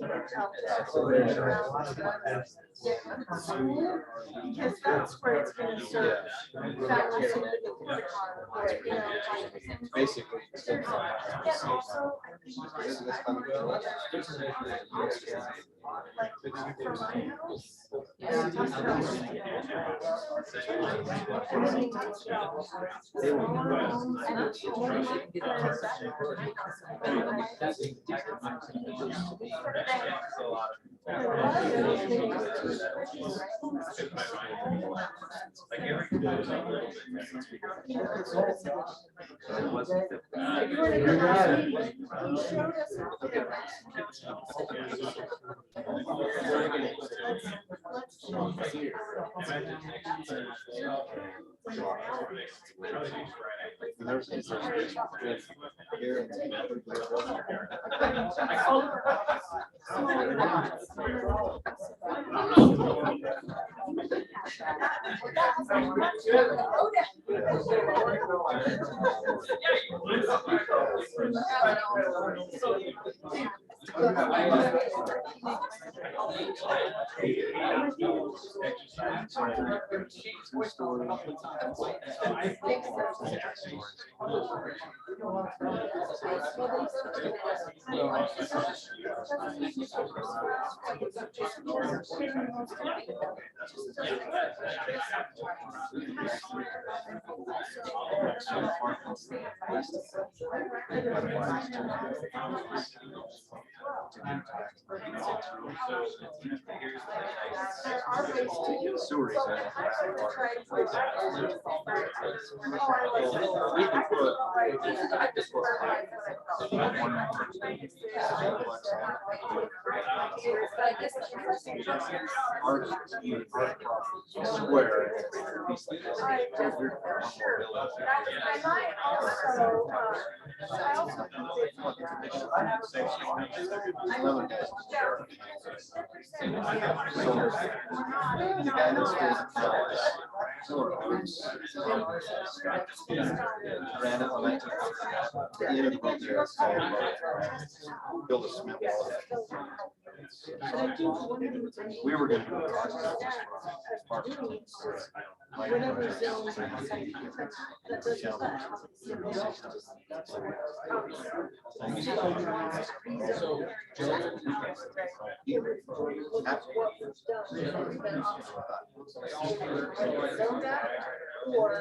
that's where it's gonna serve. basically. Yeah, also, like, for my house. Yeah. Build a cement wall. We were gonna do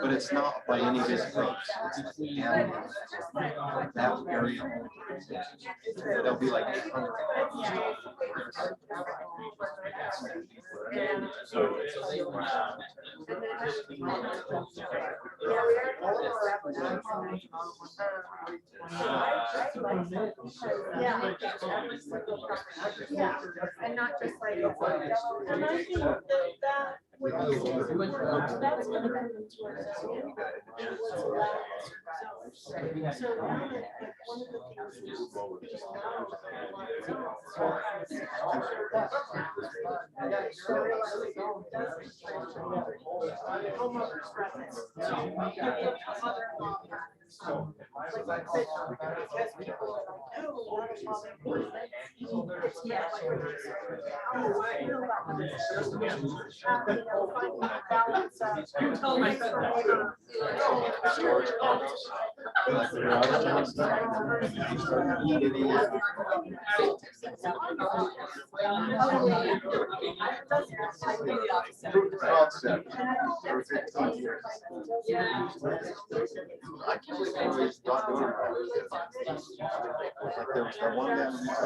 but it's not by any means close. And that area, there'll be like 800. Yeah, and not just like. And I think that that's gonna come into our zone. What's allowed. So now that, like, one of the things is. Homeowners preference. I can't believe everybody's not doing it. Like there was that one guy in New York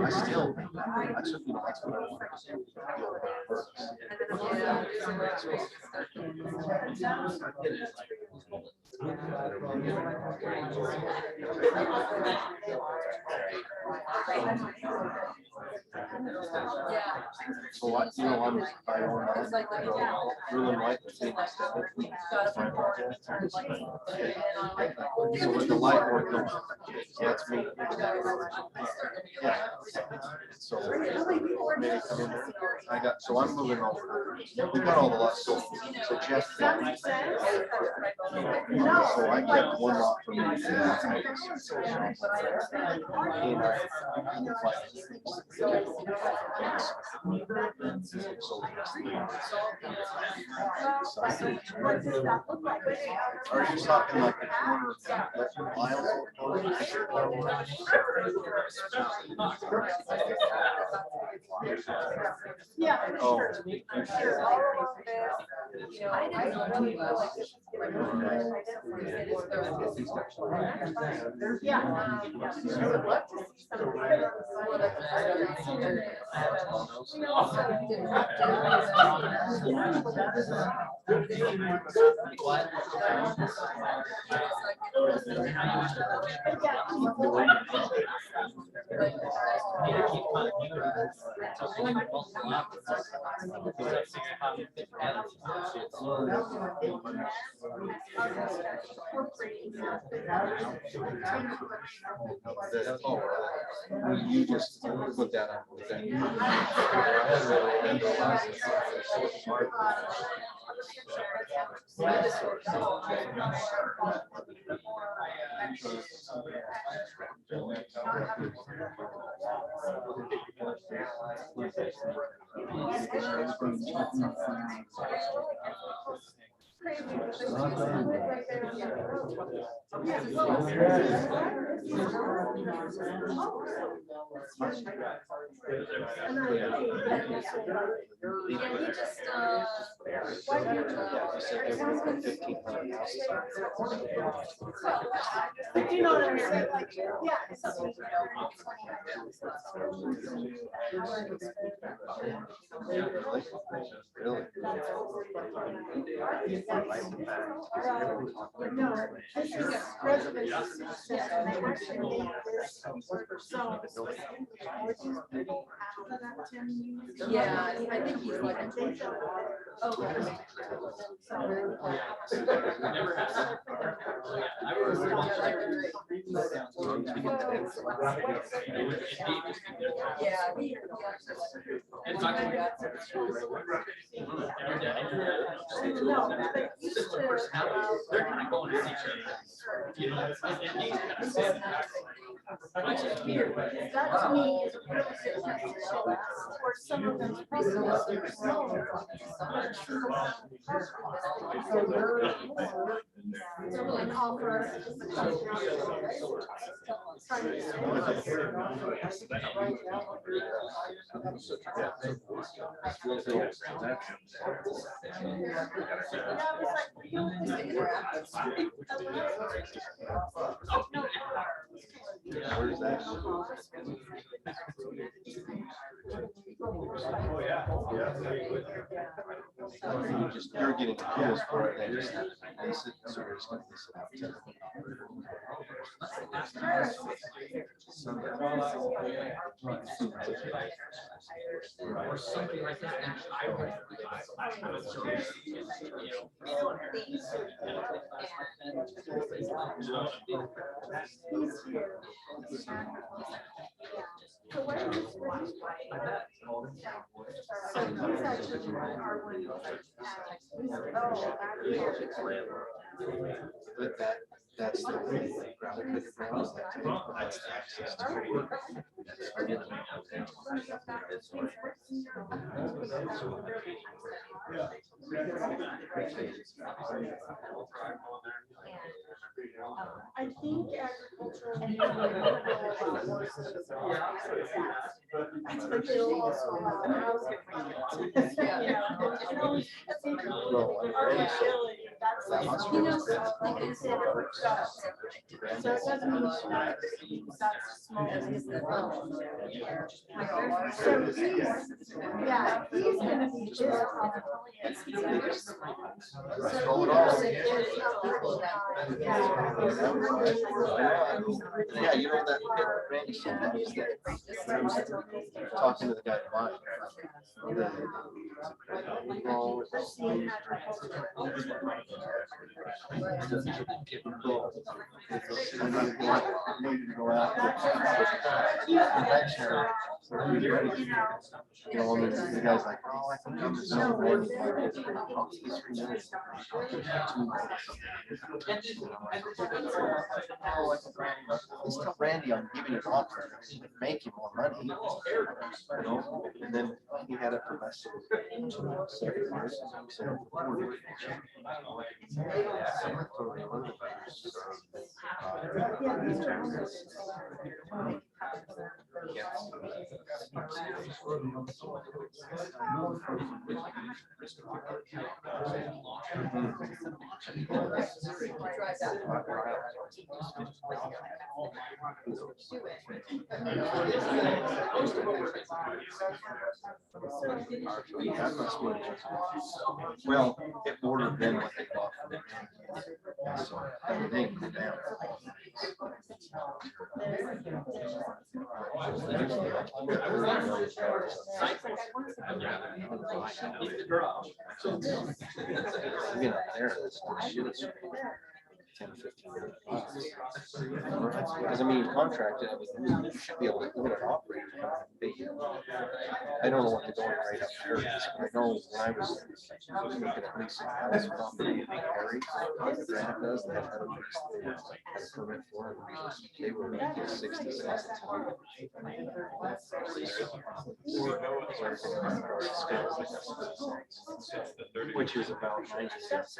I still, that's what I want. So what, you know, I really like the thing. So with the light work, that's me. Yeah. So maybe come in there. So I'm moving over. We got all the lots sold. So Jeff. So I kept one lot for me. Are you talking like a quarter miles? Yeah. Oh. Sure, all along this, you know, I really feel like this is getting really good. I definitely say this goes to structural. Yeah. I would love to see some. You just put that on. But you know what I'm saying, like, yeah. Really? No, this is reservation. And they actually made this. Yeah, I think he's like. They're kind of going at each other. You know, it needs to kind of sit back. Which is weird. That to me is a really good message. For some of them. And offer. Where's that? Oh, yeah. You're getting appeals for it. They just, they sit, so we're just gonna miss it out. Or somebody like that. I would show you, But that's the gravel pit ground, is that's the access to it. I think agricultural. And they'll also allow the housing. So it doesn't mean that that's small. So yeah, he's gonna be just. Roll it off. Yeah, you know that Randy said that was that. I was talking to the guy buying. Needed to go out. You know, and the guy's like, oh, I think I'm just so ready. Let's tell Randy I'm giving you an offer, make you more money. You know, and then he had it for less than 7 years. Well, it bordered then what they bought for them. So they include them. You get up there, that's the shit. 10, 15 minutes. Because I mean, contracted, I mean, you should be able to do it operate. I don't know what they're doing right up there. I know when I was looking at leasing house property in Harry, Granite does, they had a permit for it. They were making 60 cents a ton. Which is about 90 cents.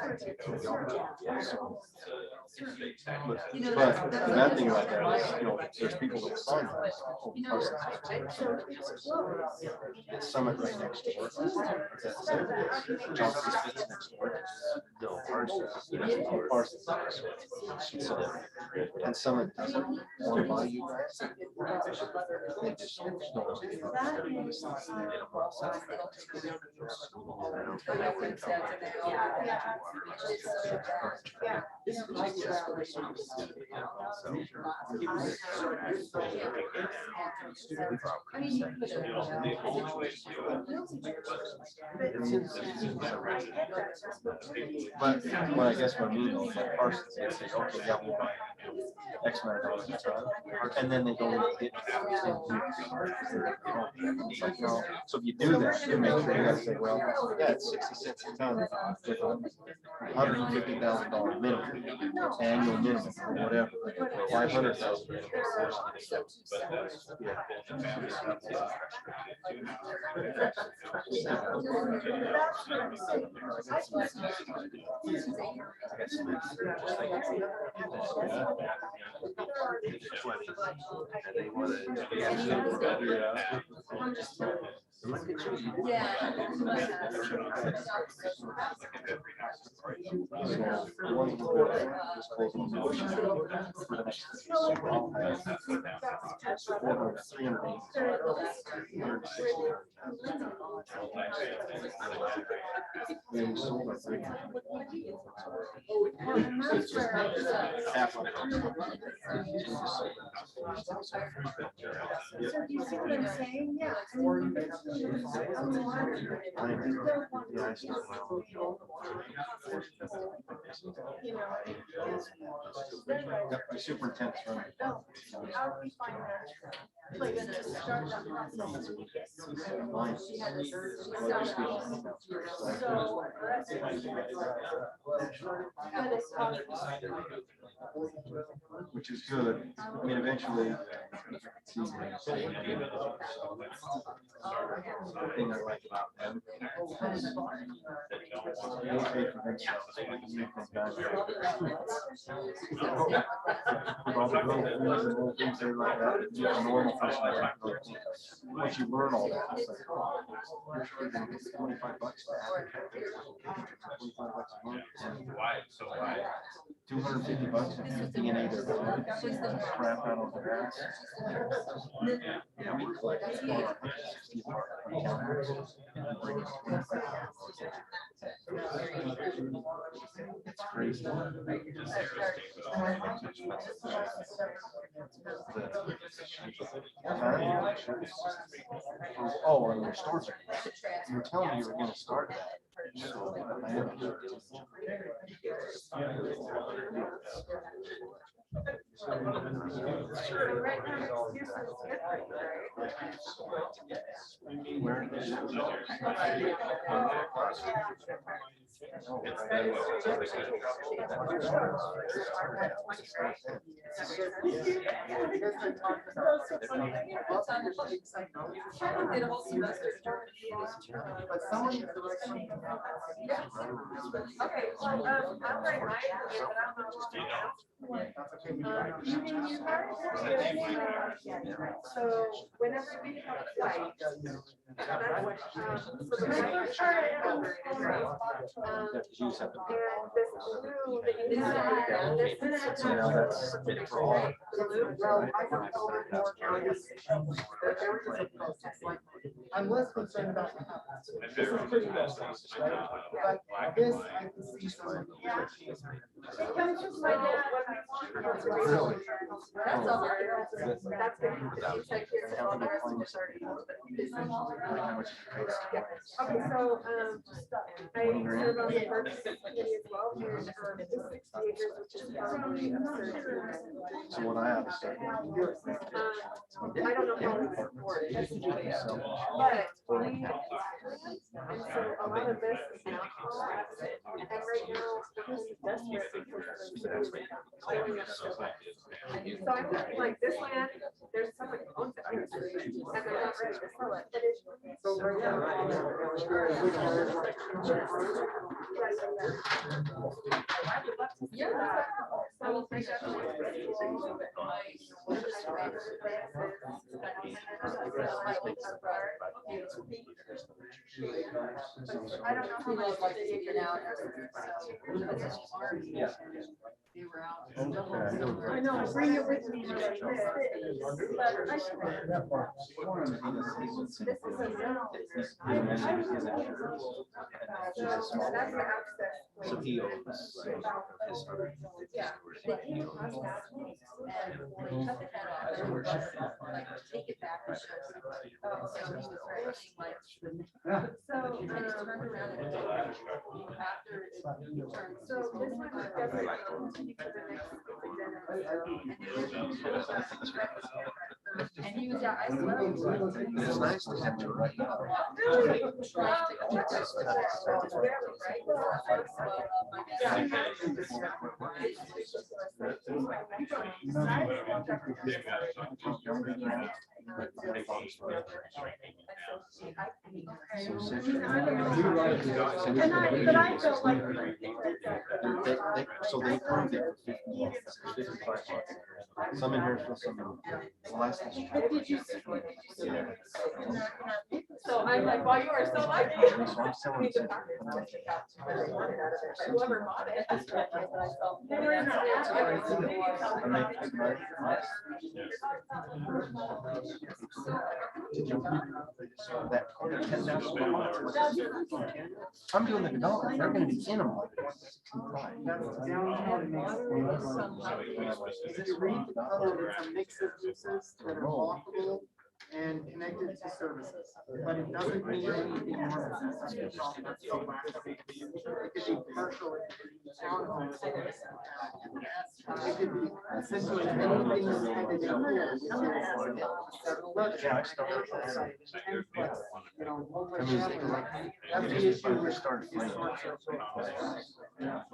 But the bad thing about that is, you know, there's people that sign it's Summit right next door. Johnson's Fits next door. No, Parsons next door. And Summit doesn't want to buy you guys. They just don't. But I guess what I mean is that Parsons, they say, okay, yeah, we'll buy X amount of dollars a ton, and then they don't really get no. So if you do that, you make sure you guys say, well, yeah, it's 60 cents a ton with $150,000 minimum, annual minimum, or whatever, 500,000. Then we sold our three. Half of it. So do you see what I'm saying? Yeah. My superintendent's running. How do we find that? Like, to start that process. Which is good. I mean, eventually. The thing I like about them. They pay for themselves. Little things there like that. A normal person. Once you learn all that, it's like, you're gonna get $25 for that. $25 a month. So why? $250 if you DNA their dog, crap out of their ass. Yeah, we collect 60 It's crazy. Oh, and your stores are. You were telling me you were gonna start that. Okay, I'm right, but I don't know. So whenever we have a flight, so the regular chart, and this blue that you see here, this is. I'm less concerned about. This is pretty low, but this, I can see some. It comes from my dad when we want conservation. That's all. That's good. It's like here, and all the rest of it's already. Okay, so, I serve on the parks committee as well, and, this 60 acres, which is probably absurd. So what I have is. I don't know how it's worked, but we, and so a lot of this is now, and right now, because it's desperate because of the showing us so much. So I'm thinking like this land, there's someone who owns it, and they're not ready to sell it. So right now. Yeah. So I don't know how much they figured out. I know, bring it with me. This is a So he owns. Yeah. They came across that snake and they cut the head off and were just like, take it back and show. So he was writing like. So, And then it's turned around and after it turned. so this one doesn't continue for the next. And he was, yeah, I swear. It's nice to have you right now. Really? But I felt like. So they approved it for 50 months, 55 months. Some in here, some in. The last one. Did you? Yeah. So I'm like, wow, you are so lucky. So I'm selling it. Whoever bought it. They were in that. That I'm doing the development, they're gonna be in them. Is it read the code, it's a mix of uses that are walkable and connected to services, but it doesn't mean anything more. It could be partial, it could be townhomes. It could be essentially anything that's connected to. Yeah, I started. You know, That's the issue we started.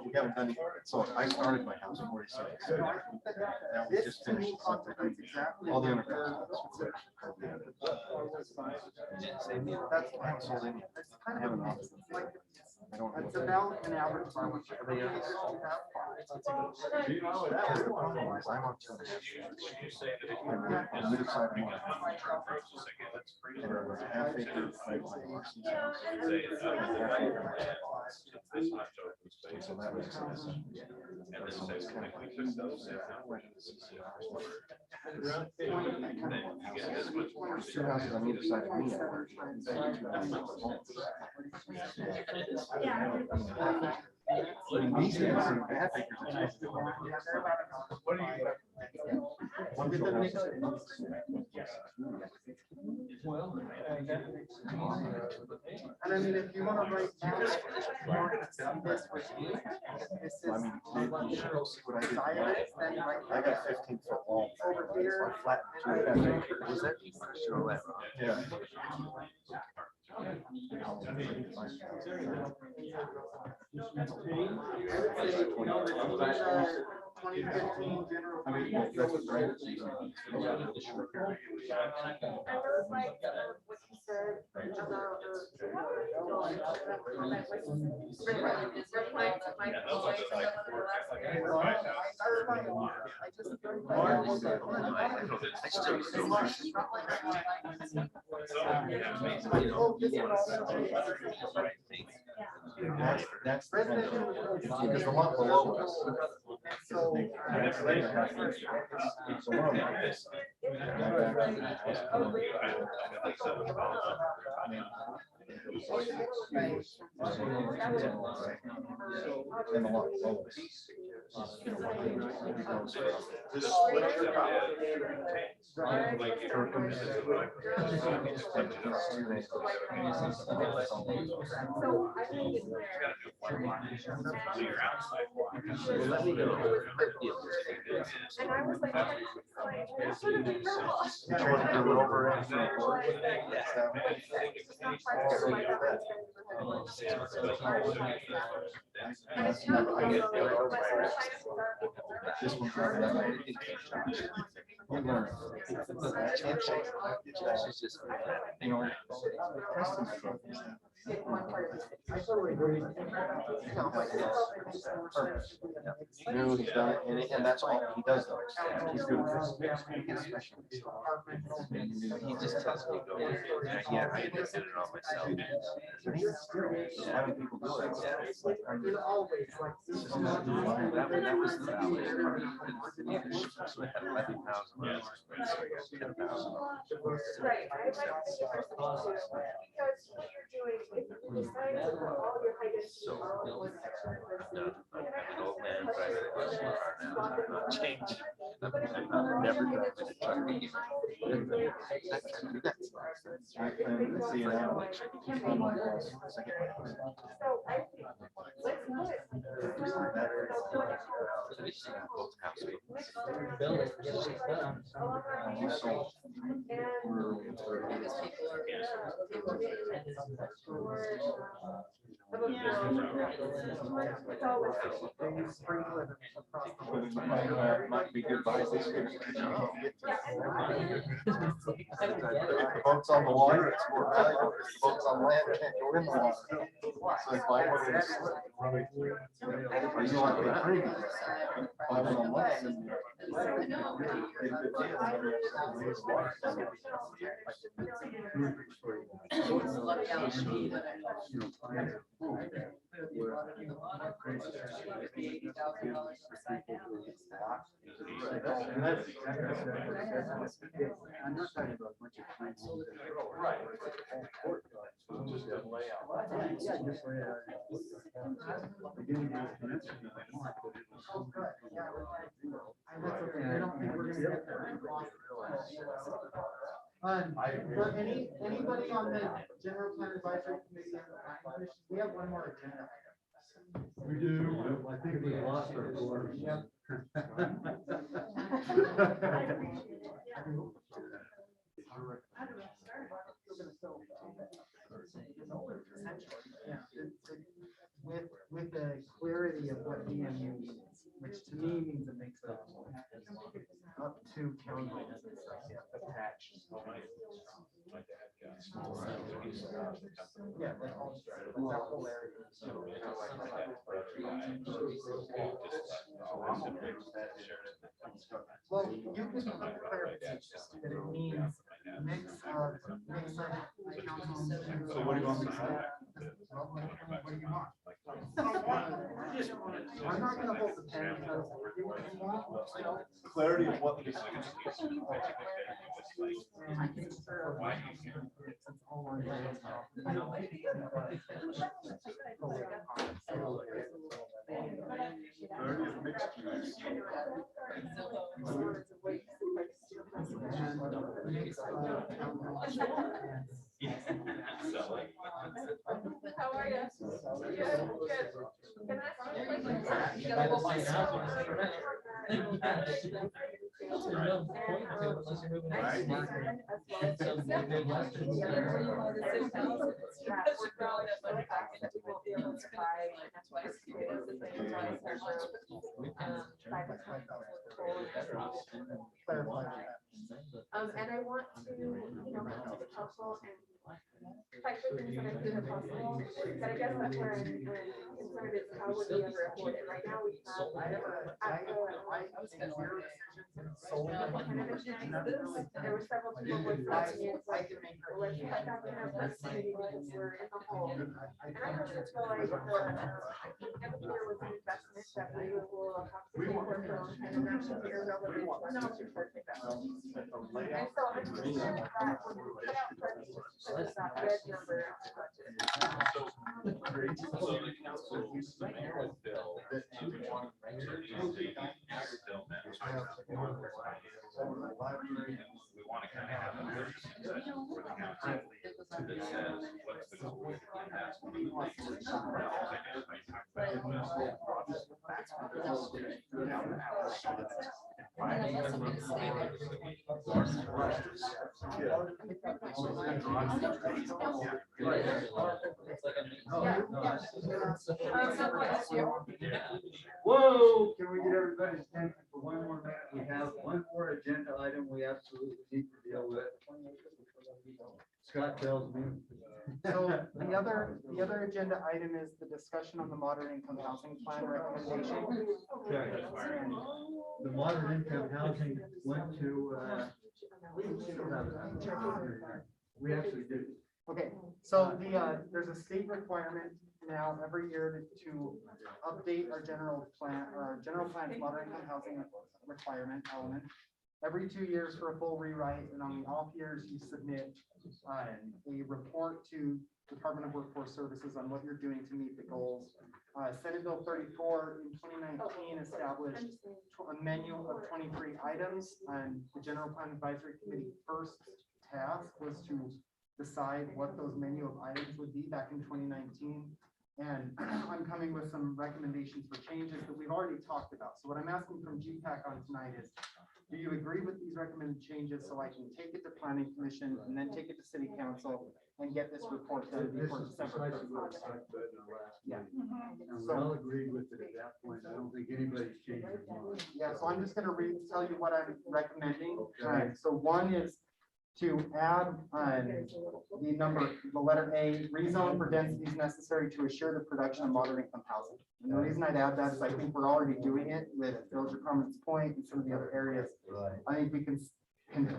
We haven't done it, so I started my house in 46. That was This just to me finished. contemplates exactly. All the what other. That's why I'm sold in. It's kind I haven't. of like, I don't. it's about an average farm. I'm on two. On either side of the line. And it was half acre, 5 horses. So that makes sense. So it's kind of like. Two houses on either side of me. These guys are half acres. And I mean, if you wanna write down, if you want to see this with me, this is. Silence, then right I got 15-foot wall. over here. Flat. Was that? Yeah. Twenty fifteen general. I mean, well, that's what right. I really like what you said about. That's because the one below us. So. Let me know. And I was like, it's gonna be girl. This one's I totally agree. No, he's done it, and that's all he does though. He's good at this. He just tells me, go, yeah, I just did it all myself. But he's still having people do it. It's like, are you always like. that was the valley. So I had 11,000. So I got 10,000. Right, I like the diversity too, because what you're doing, if you decide to put all your high density all in one section of diversity. An old man driving a bus car now, I'm not changing. I'm never driving a truck again. I can see it now. So I think, let's do it. Might be goodbye this year. If the boat's on the water, it's more valuable. If the boat's on land, it can't go in the water. So if I want to slip, or you want to be free, buy it on land and I'm not talking about a bunch of plants. Right. Just a layout. Yeah, just lay it out. Beginning of the peninsula, I want, but it was- I don't think we're gonna get there. For anybody on the general plan advisory committee and the planning commission, we have one more agenda item. We do, I think we lost our course. With the clarity of what EMU means, which to me means it makes it up to county attached. Yeah, that whole area. Well, you can clarify that it means mix of townhomes. So what do you want me to say? What do you want? I'm not gonna hold the pen because you want, you know. Clarity of what this is. How are you? Good, good. Can I ask you a question? You gotta go find out. And I want to, come to the council and fight for things that I think are possible, but I guess that's where I'm concerned is how would we ever afford it? Right now, we have, there were several people with opinions, like, let's cut down the number of city lights, we're in the hole. And I really just feel like the, here was an investment that we will have to pay for a long time around here, relative to no, it's perfect. And so I'm just thinking that when we put out that red number. So the council used to make a bill to want to use the bill that we want to kind of have a good section for the council that says what's the goal, and that's one of the things. Whoa, can we get everybody's attention for one more minute? We have one more agenda item we absolutely need to deal with. Scott tells me. So the other agenda item is the discussion on the moderate income housing plan recommendation. Okay. The moderate income housing went to, we actually did. Okay, so there's a state requirement now every year to update our general plan moderate income housing requirement element. Every 2 years for a full rewrite, and on the off years, you submit a report to Department of Workforce Services on what you're doing to meet the goals. Senate Bill 34 in 2019 established a menu of 23 items, and the General Plan Advisory Committee first task was to decide what those menu of items would be back in 2019. And I'm coming with some recommendations for changes that we've already talked about. So what I'm asking from GPAC on tonight is, do you agree with these recommended changes so I can take it to Planning Commission and then take it to City Council and get this report done before December 31st? Yeah. And we all agreed with it at that point. I don't think anybody's changed their mind. Yeah, so I'm just gonna tell you what I'm recommending. So one is to add the letter A, rezone for densities necessary to assure the production of moderate income housing. And the reason I'd add that is I think we're already doing it with Village of Carmen's Point and some of the other areas. I think we can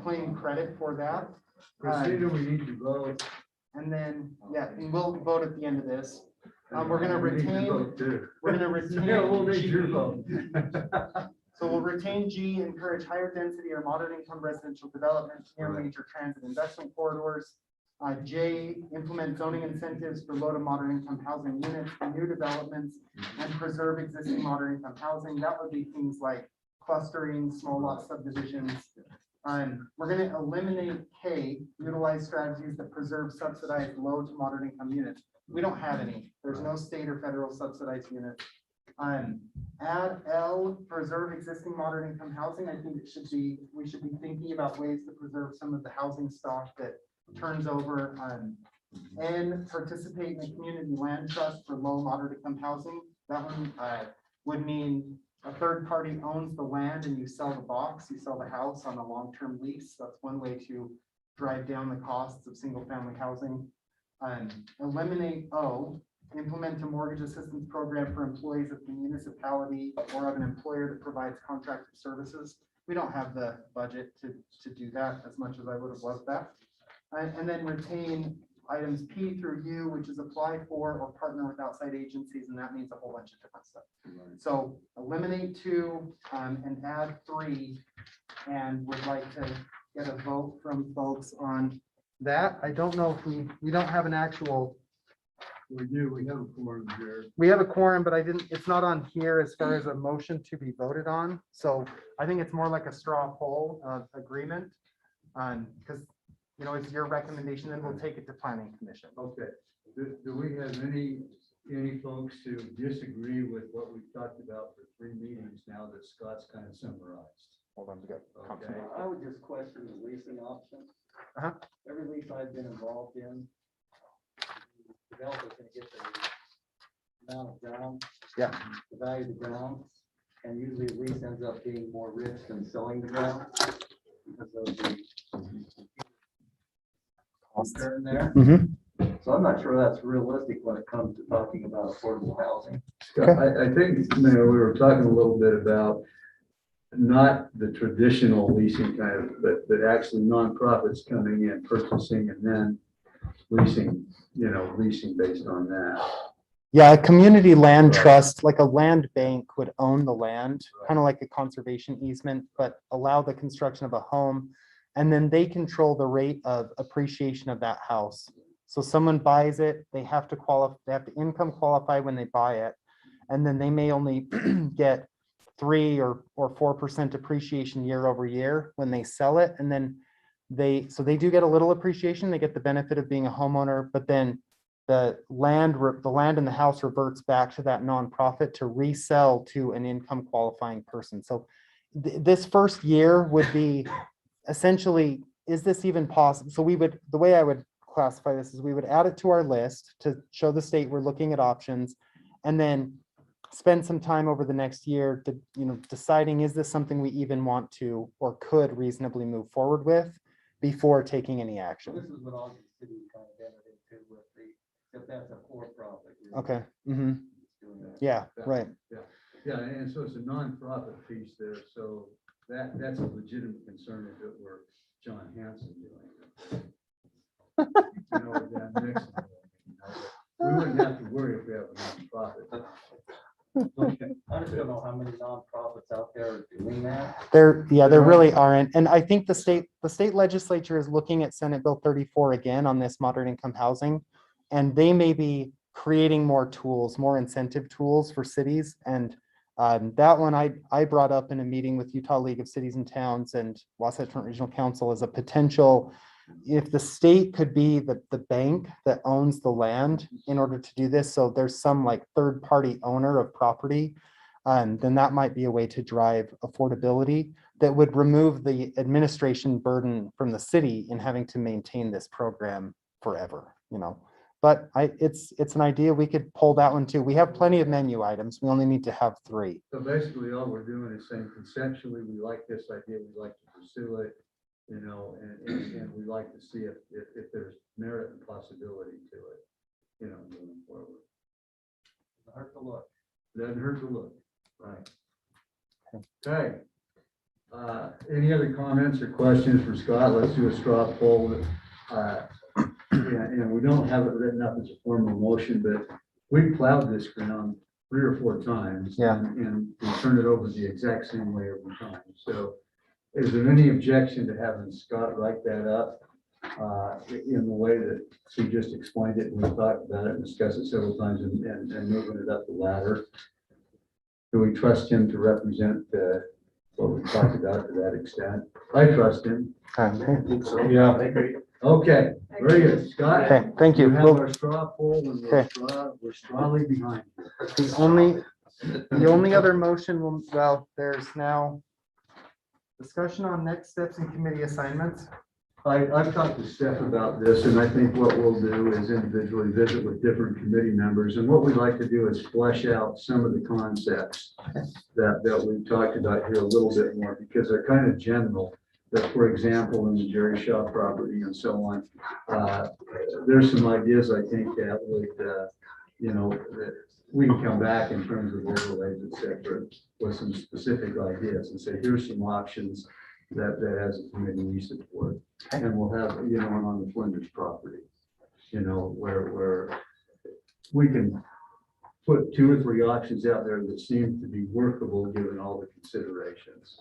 claim credit for that. Procedure, we need to vote. And then, yeah, and we'll vote at the end of this. We're gonna We need to retain, vote too. we're gonna retain. Yeah, we'll need your vote. So we'll retain G, encourage higher density or moderate income residential development near major transit investment corridors. J, implement zoning incentives for low to moderate income housing units for new developments and preserve existing moderate income housing. That would be things like clustering, small lot subdivisions. We're gonna eliminate K, utilize strategies that preserve subsidized low to moderate income units. We don't have any. There's no state or federal subsidized units. Add L, preserve existing moderate income housing. I think we should be thinking about ways to preserve some of the housing stock that turns over. N, participate in a community land trust for low moderate income housing. That one would mean a third party owns the land and you sell the box, you sell the house on a long-term lease. That's one way to drive down the costs of single family housing. Eliminate O, implement a mortgage assistance program for employees of the municipality or of an employer that provides contracted services. We don't have the budget to do that as much as I would have loved that. And then retain items P through U, which is apply for or partner with outside agencies, and that means a whole bunch of different stuff. So eliminate 2 and add 3, and would like to get a vote from folks on that. I don't know if we don't have an actual. We do, we have a quorum here. We have a quorum, but it's not on here as far as a motion to be voted on. So I think it's more like a straw poll of agreement. Because, you know, it's your recommendation, then we'll take it to planning commission. Okay, do we have any folks who disagree with what we've talked about for 3 meetings now that Scott's kind of summarized? Hold on, we got. Okay. I would just question the leasing option. Uh-huh. Every lease I've been involved in, the developer's gonna get the amount of ground. Yeah. The value of the ground, and usually the lease ends up being more rich than selling the ground. Because of the concern there. So I'm not sure that's realistic when it comes to talking about affordable housing. Scott, I think, we were talking a little bit about not the traditional leasing kind of, but actually nonprofits coming in, purchasing and then leasing, leasing based on that. Yeah, a community land Right. trust, like a land bank would own the land, kind of like a conservation easement, but allow the construction of a home. And then they control the rate of appreciation of that house. So someone buys it, they have to qualify, they have to income qualify when they buy it. And then they may only get 3 or 4% appreciation year over year when they sell it. And then they do get a little appreciation, they get the benefit of being a homeowner, but then the land and the house reverts back to that nonprofit to resell to an income qualifying person. So this first year would be essentially, is this even possible? So the way I would classify this is we would add it to our list to show the state we're looking at options, and then spend some time over the next year to, deciding, is this something we even want to or could reasonably move forward with before taking any action? This is what all the cities kind of entered into with if that's a for-profit. Okay. Doing that. Yeah, right. Yeah, and so it's a nonprofit piece there, so that's a legitimate concern if it were John Hanson doing it. Down next to it, we wouldn't have to worry if we have a nonprofit. I just don't know how many nonprofits out there are doing that. There really aren't. And I think the state legislature is looking at Senate Bill 34 again on this moderate income housing. And they may be creating more tools, more incentive tools for cities. And that one I brought up in a meeting with Utah League of Cities and Towns and Wasatch Front Regional Council as a potential, if the state could be the bank that owns the land in order to do this. So there's some like third party owner of property, then that might be a way to drive affordability that would remove the administration burden from the city in having to maintain this program forever, But it's an idea. We could pull that one too. We have plenty of menu items. We only need to have 3. So basically, all we're doing is saying conceptually, we like this idea, we'd like to pursue it, and we'd like to see if there's merit and possibility to it, moving forward. Doesn't hurt to look. Doesn't hurt to look, right? Okay. Any other comments or questions for Scott? Let's do a straw poll. And we don't have it written up as a formal motion, but we plowed this ground 3 or 4 times. Yeah. And we turned it over the exact same way every time. So is there any objection to having Scott write that up in the way that he just explained it? And we talked about it and discussed it several times and moving it up the ladder. Do we trust him to represent what we talked about to that extent? I trust him. Yeah. Okay, very good. Scott? Okay, thank you. You have We'll- our straw poll and we're strawly behind you. The only other motion there's now discussion on next steps and committee assignments. I've talked to Steph about this, and I think what we'll do is individually visit with different committee members. And what we'd like to do is flesh out some of the concepts that we've talked about here a little bit more, because they're kind of general. That, for example, in the Jerry Shaw property and so on, there's some ideas I think that would, that we can come back in terms of overlays, et cetera, with some specific ideas and say, here's some options that as a committee we support. And we'll have, one on the Flinders property, where we can put 2 or 3 options out there that seem to be workable given all the considerations,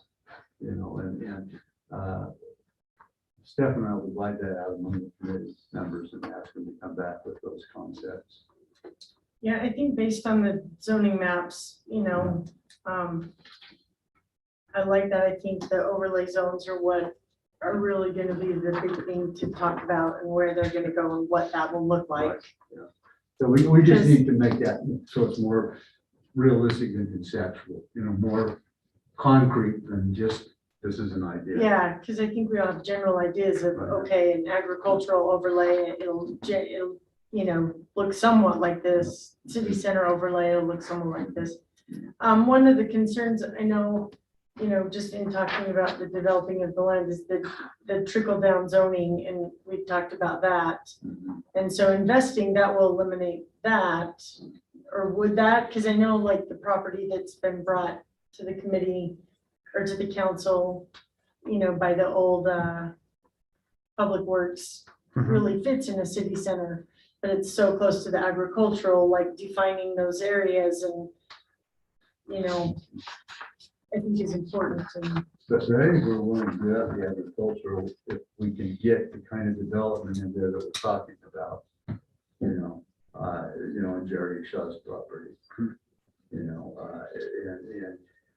Steph and I will divide that out among the committee members and ask them to come back with those concepts. Yeah, I think based on the zoning maps, I like that. I think the overlay zones are what are really gonna be the big thing to talk about and where they're gonna go and what that will look like. So we just Because- need to make that so it's more realistic and conceptual, more concrete than just, this is an idea. Yeah, because I think we all have general ideas of, Right. okay, an agricultural overlay, it'll, look somewhat like this. City center overlay will look somewhat like this. One of the concerns I know, just in talking about the developing of the land is the trickle down zoning, and we've talked about that. And so investing, that will eliminate that, or would that, because I know like the property that's been brought to the committee or to the council, by the old Public Works really fits in a city center, but it's so close to the agricultural, like defining those areas and, I think is important. And But I think we're willing to do that, the agricultural, if we can get the kind of development in there that we're talking about. In Jerry Shaw's property.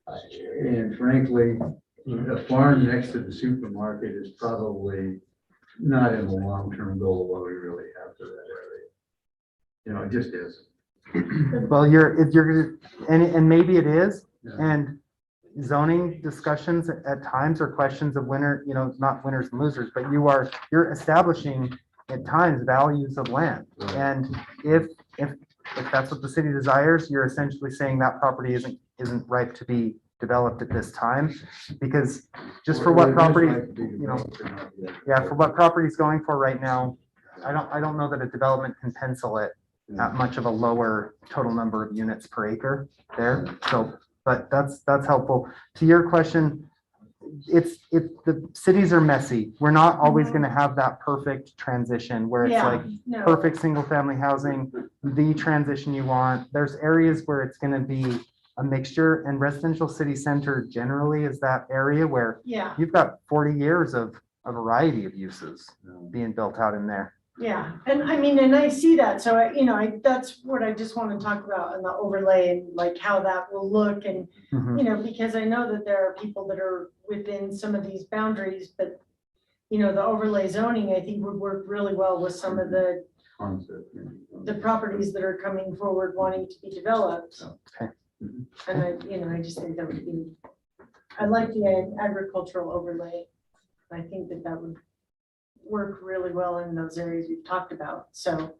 And frankly, a farm next to the supermarket is probably not in the long-term goal of what we really have for that area. It just isn't. Well, you're, and maybe it is, Yeah. and zoning discussions at times are questions of winner, not winners and losers, but you're establishing at times values of land. Right. And if that's what the city desires, you're essentially saying that property isn't ripe to be developed at this time, because just for what property, for what property's going for right now, I don't know that a development can pencil it at much of a lower total number of units per acre there. So, but that's helpful. To your question, the cities are messy. We're not always going to have that perfect transition where it's like no. perfect single family housing, the transition you want. There's areas where it's going to be a mixture, and residential city center generally is that area where Yeah, you've got 40 years of a variety of uses being built out in there. yeah. And I see that. So, that's what I just want to talk about in the overlay and like how that will look. And, because I know that there are people that are within some of these boundaries, but, the overlay zoning, I think would work really well with some of the properties that are coming forward wanting to be developed. Okay. And I just think that would be, I like the agricultural overlay. I think that would work really well in those areas we've talked about. So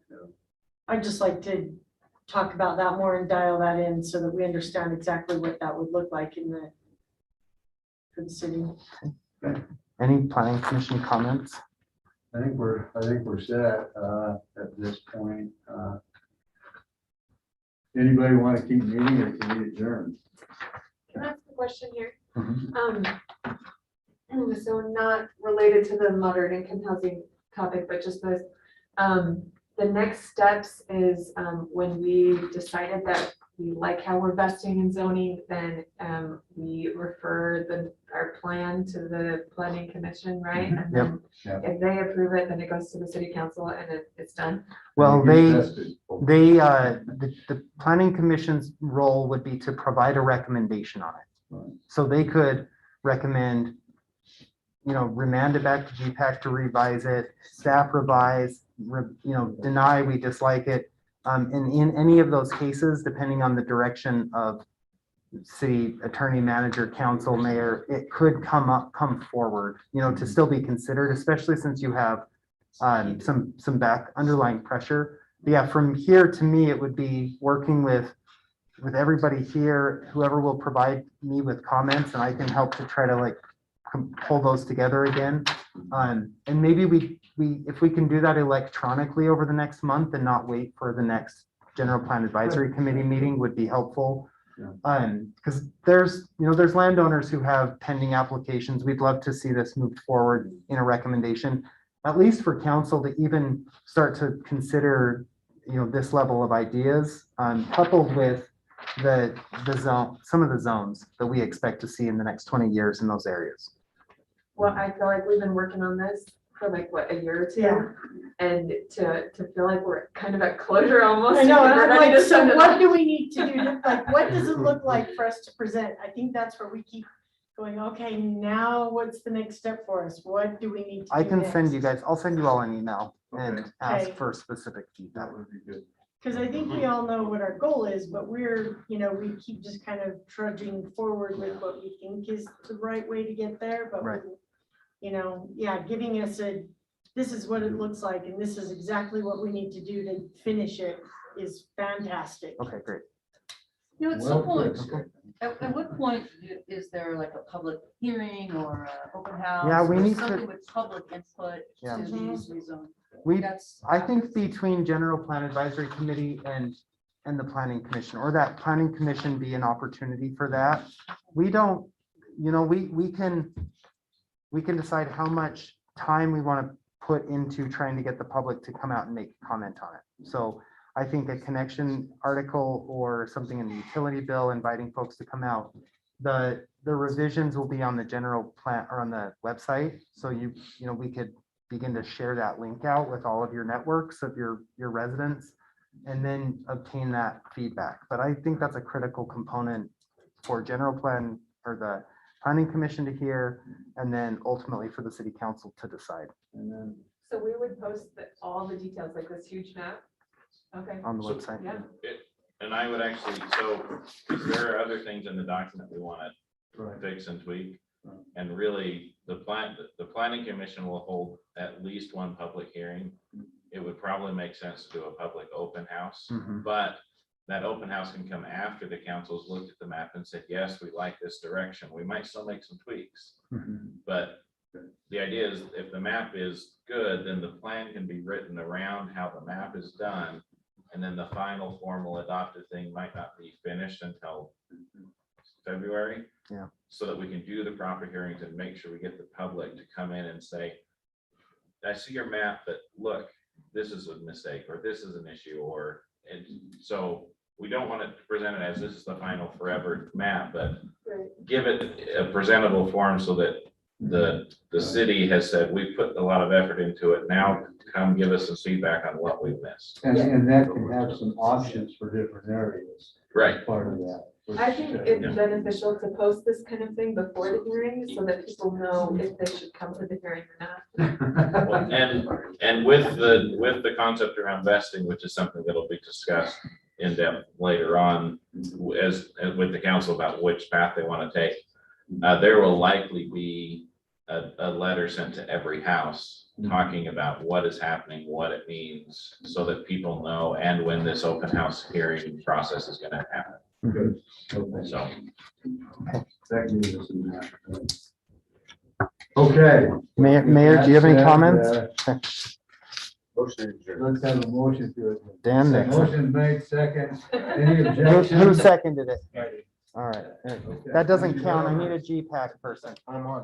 I'd just like to talk about that more and dial that in so that we understand exactly what that would look like for the city. Any planning commission comments? I think we're set at this point. Anybody want to keep meeting or can we adjourn? Can I ask a question here? Mhm. So not related to the moderate income housing topic, but just the next steps is, when we decided that we like how we're vesting in zoning, then, we refer our plan to the planning commission, right? And then if they approve it, then it goes to the city council and it's done. Well, the planning commission's role would be to provide a recommendation on it. So they could recommend, remand it back to GPAC to revise it, staff revise, deny, we dislike it. And in any of those cases, depending on the direction of city attorney, manager, council, mayor, it could come forward, to still be considered, especially since you have some underlying pressure. But yeah, from here to me, it would be working with everybody here, whoever will provide me with comments, and I can help to try to pull those together again. And maybe if we can do that electronically over the next month and not wait for the next general plan advisory committee meeting would be helpful. Because there's landowners who have pending applications. We'd love to see this move forward in a recommendation, at least for council to even start to consider, this level of ideas, coupled with the zone, some of the zones that we expect to see in the next 20 years in those areas. Well, I feel like we've been working on this for a year or two. Yeah. And to feel like we're kind of at closure almost. I know, and we're I'm ready like, to send so it what off. do we need to do? What does it look like for us to present? I think that's where we keep going, okay, now what's the next step for us? What do we need to do I can send you next? guys, I'll send you all an email and ask Okay. for specific feedback. That would be good. Because I think we all know what our goal is, but we're, we keep just kind of trudging forward with what we think is the right way to get there, but Right. giving us this is what it looks like, and this is exactly what we need to do to finish it is fantastic. Okay, great. At some point, put. at what point is there like a public hearing or a open house? Yeah, we or need to- something with public input Yeah. to these rezones? We, That's- I think between General Plan Advisory Committee and the Planning Commission, or that Planning Commission be an opportunity for that. We don't, we can decide how much time we want to put into trying to get the public to come out and make comment on it. So I think a connection article or something in the utility bill inviting folks to come out. The revisions will be on the general plan or on the website. So we could begin to share that link out with all of your networks of your residents and then obtain that feedback. But I think that's a critical component for general plan or the planning commission to hear, and then ultimately for the city council to decide And then, So we would post all the details, like this huge map? Okay. on the So- website. Yeah. And I would actually, so there are other things in the document we want right, to fix and tweak. Right. And really, the planning commission will hold at least one public hearing. It would probably make sense to do a public open house, Mhm. but that open house can come after the council's looked at the map and said, yes, we like this direction. We might still make some tweaks. Mhm. But the idea is if the map is good, then the plan can be written around how the map is done. And then the final formal adopted thing might not be finished until February. Yeah. So that we can do the proper hearings and make sure we get the public to come in and say, I see your map, but look, this is a mistake, or this is an issue, or, and so we don't want to present it as this is the final forever map, but Right. give it a presentable form so that the city has said, we put a lot of effort into it. Now come give us some feedback on what we've missed. and that can have some options for different areas. Right. Part of that. I think it's beneficial to post this kind of thing before the hearing so that people know if they should come to the hearing or not. Well, And with the concept around vesting, which is something that'll be discussed in depth later on as with the council about which path they want to take, there will likely be a letter sent to every house talking about what is happening, what it means, so that people know and when this open house hearing process is going to happen. Good. Okay. So. That gives us some map. Okay. Mayor, do you have any That comments? said, Let's have a motion to it. Dan Nixon. Motion made second. Any Who objections? seconded it? Right. All right. Okay. That doesn't count. I need a GPAC person. I'm on.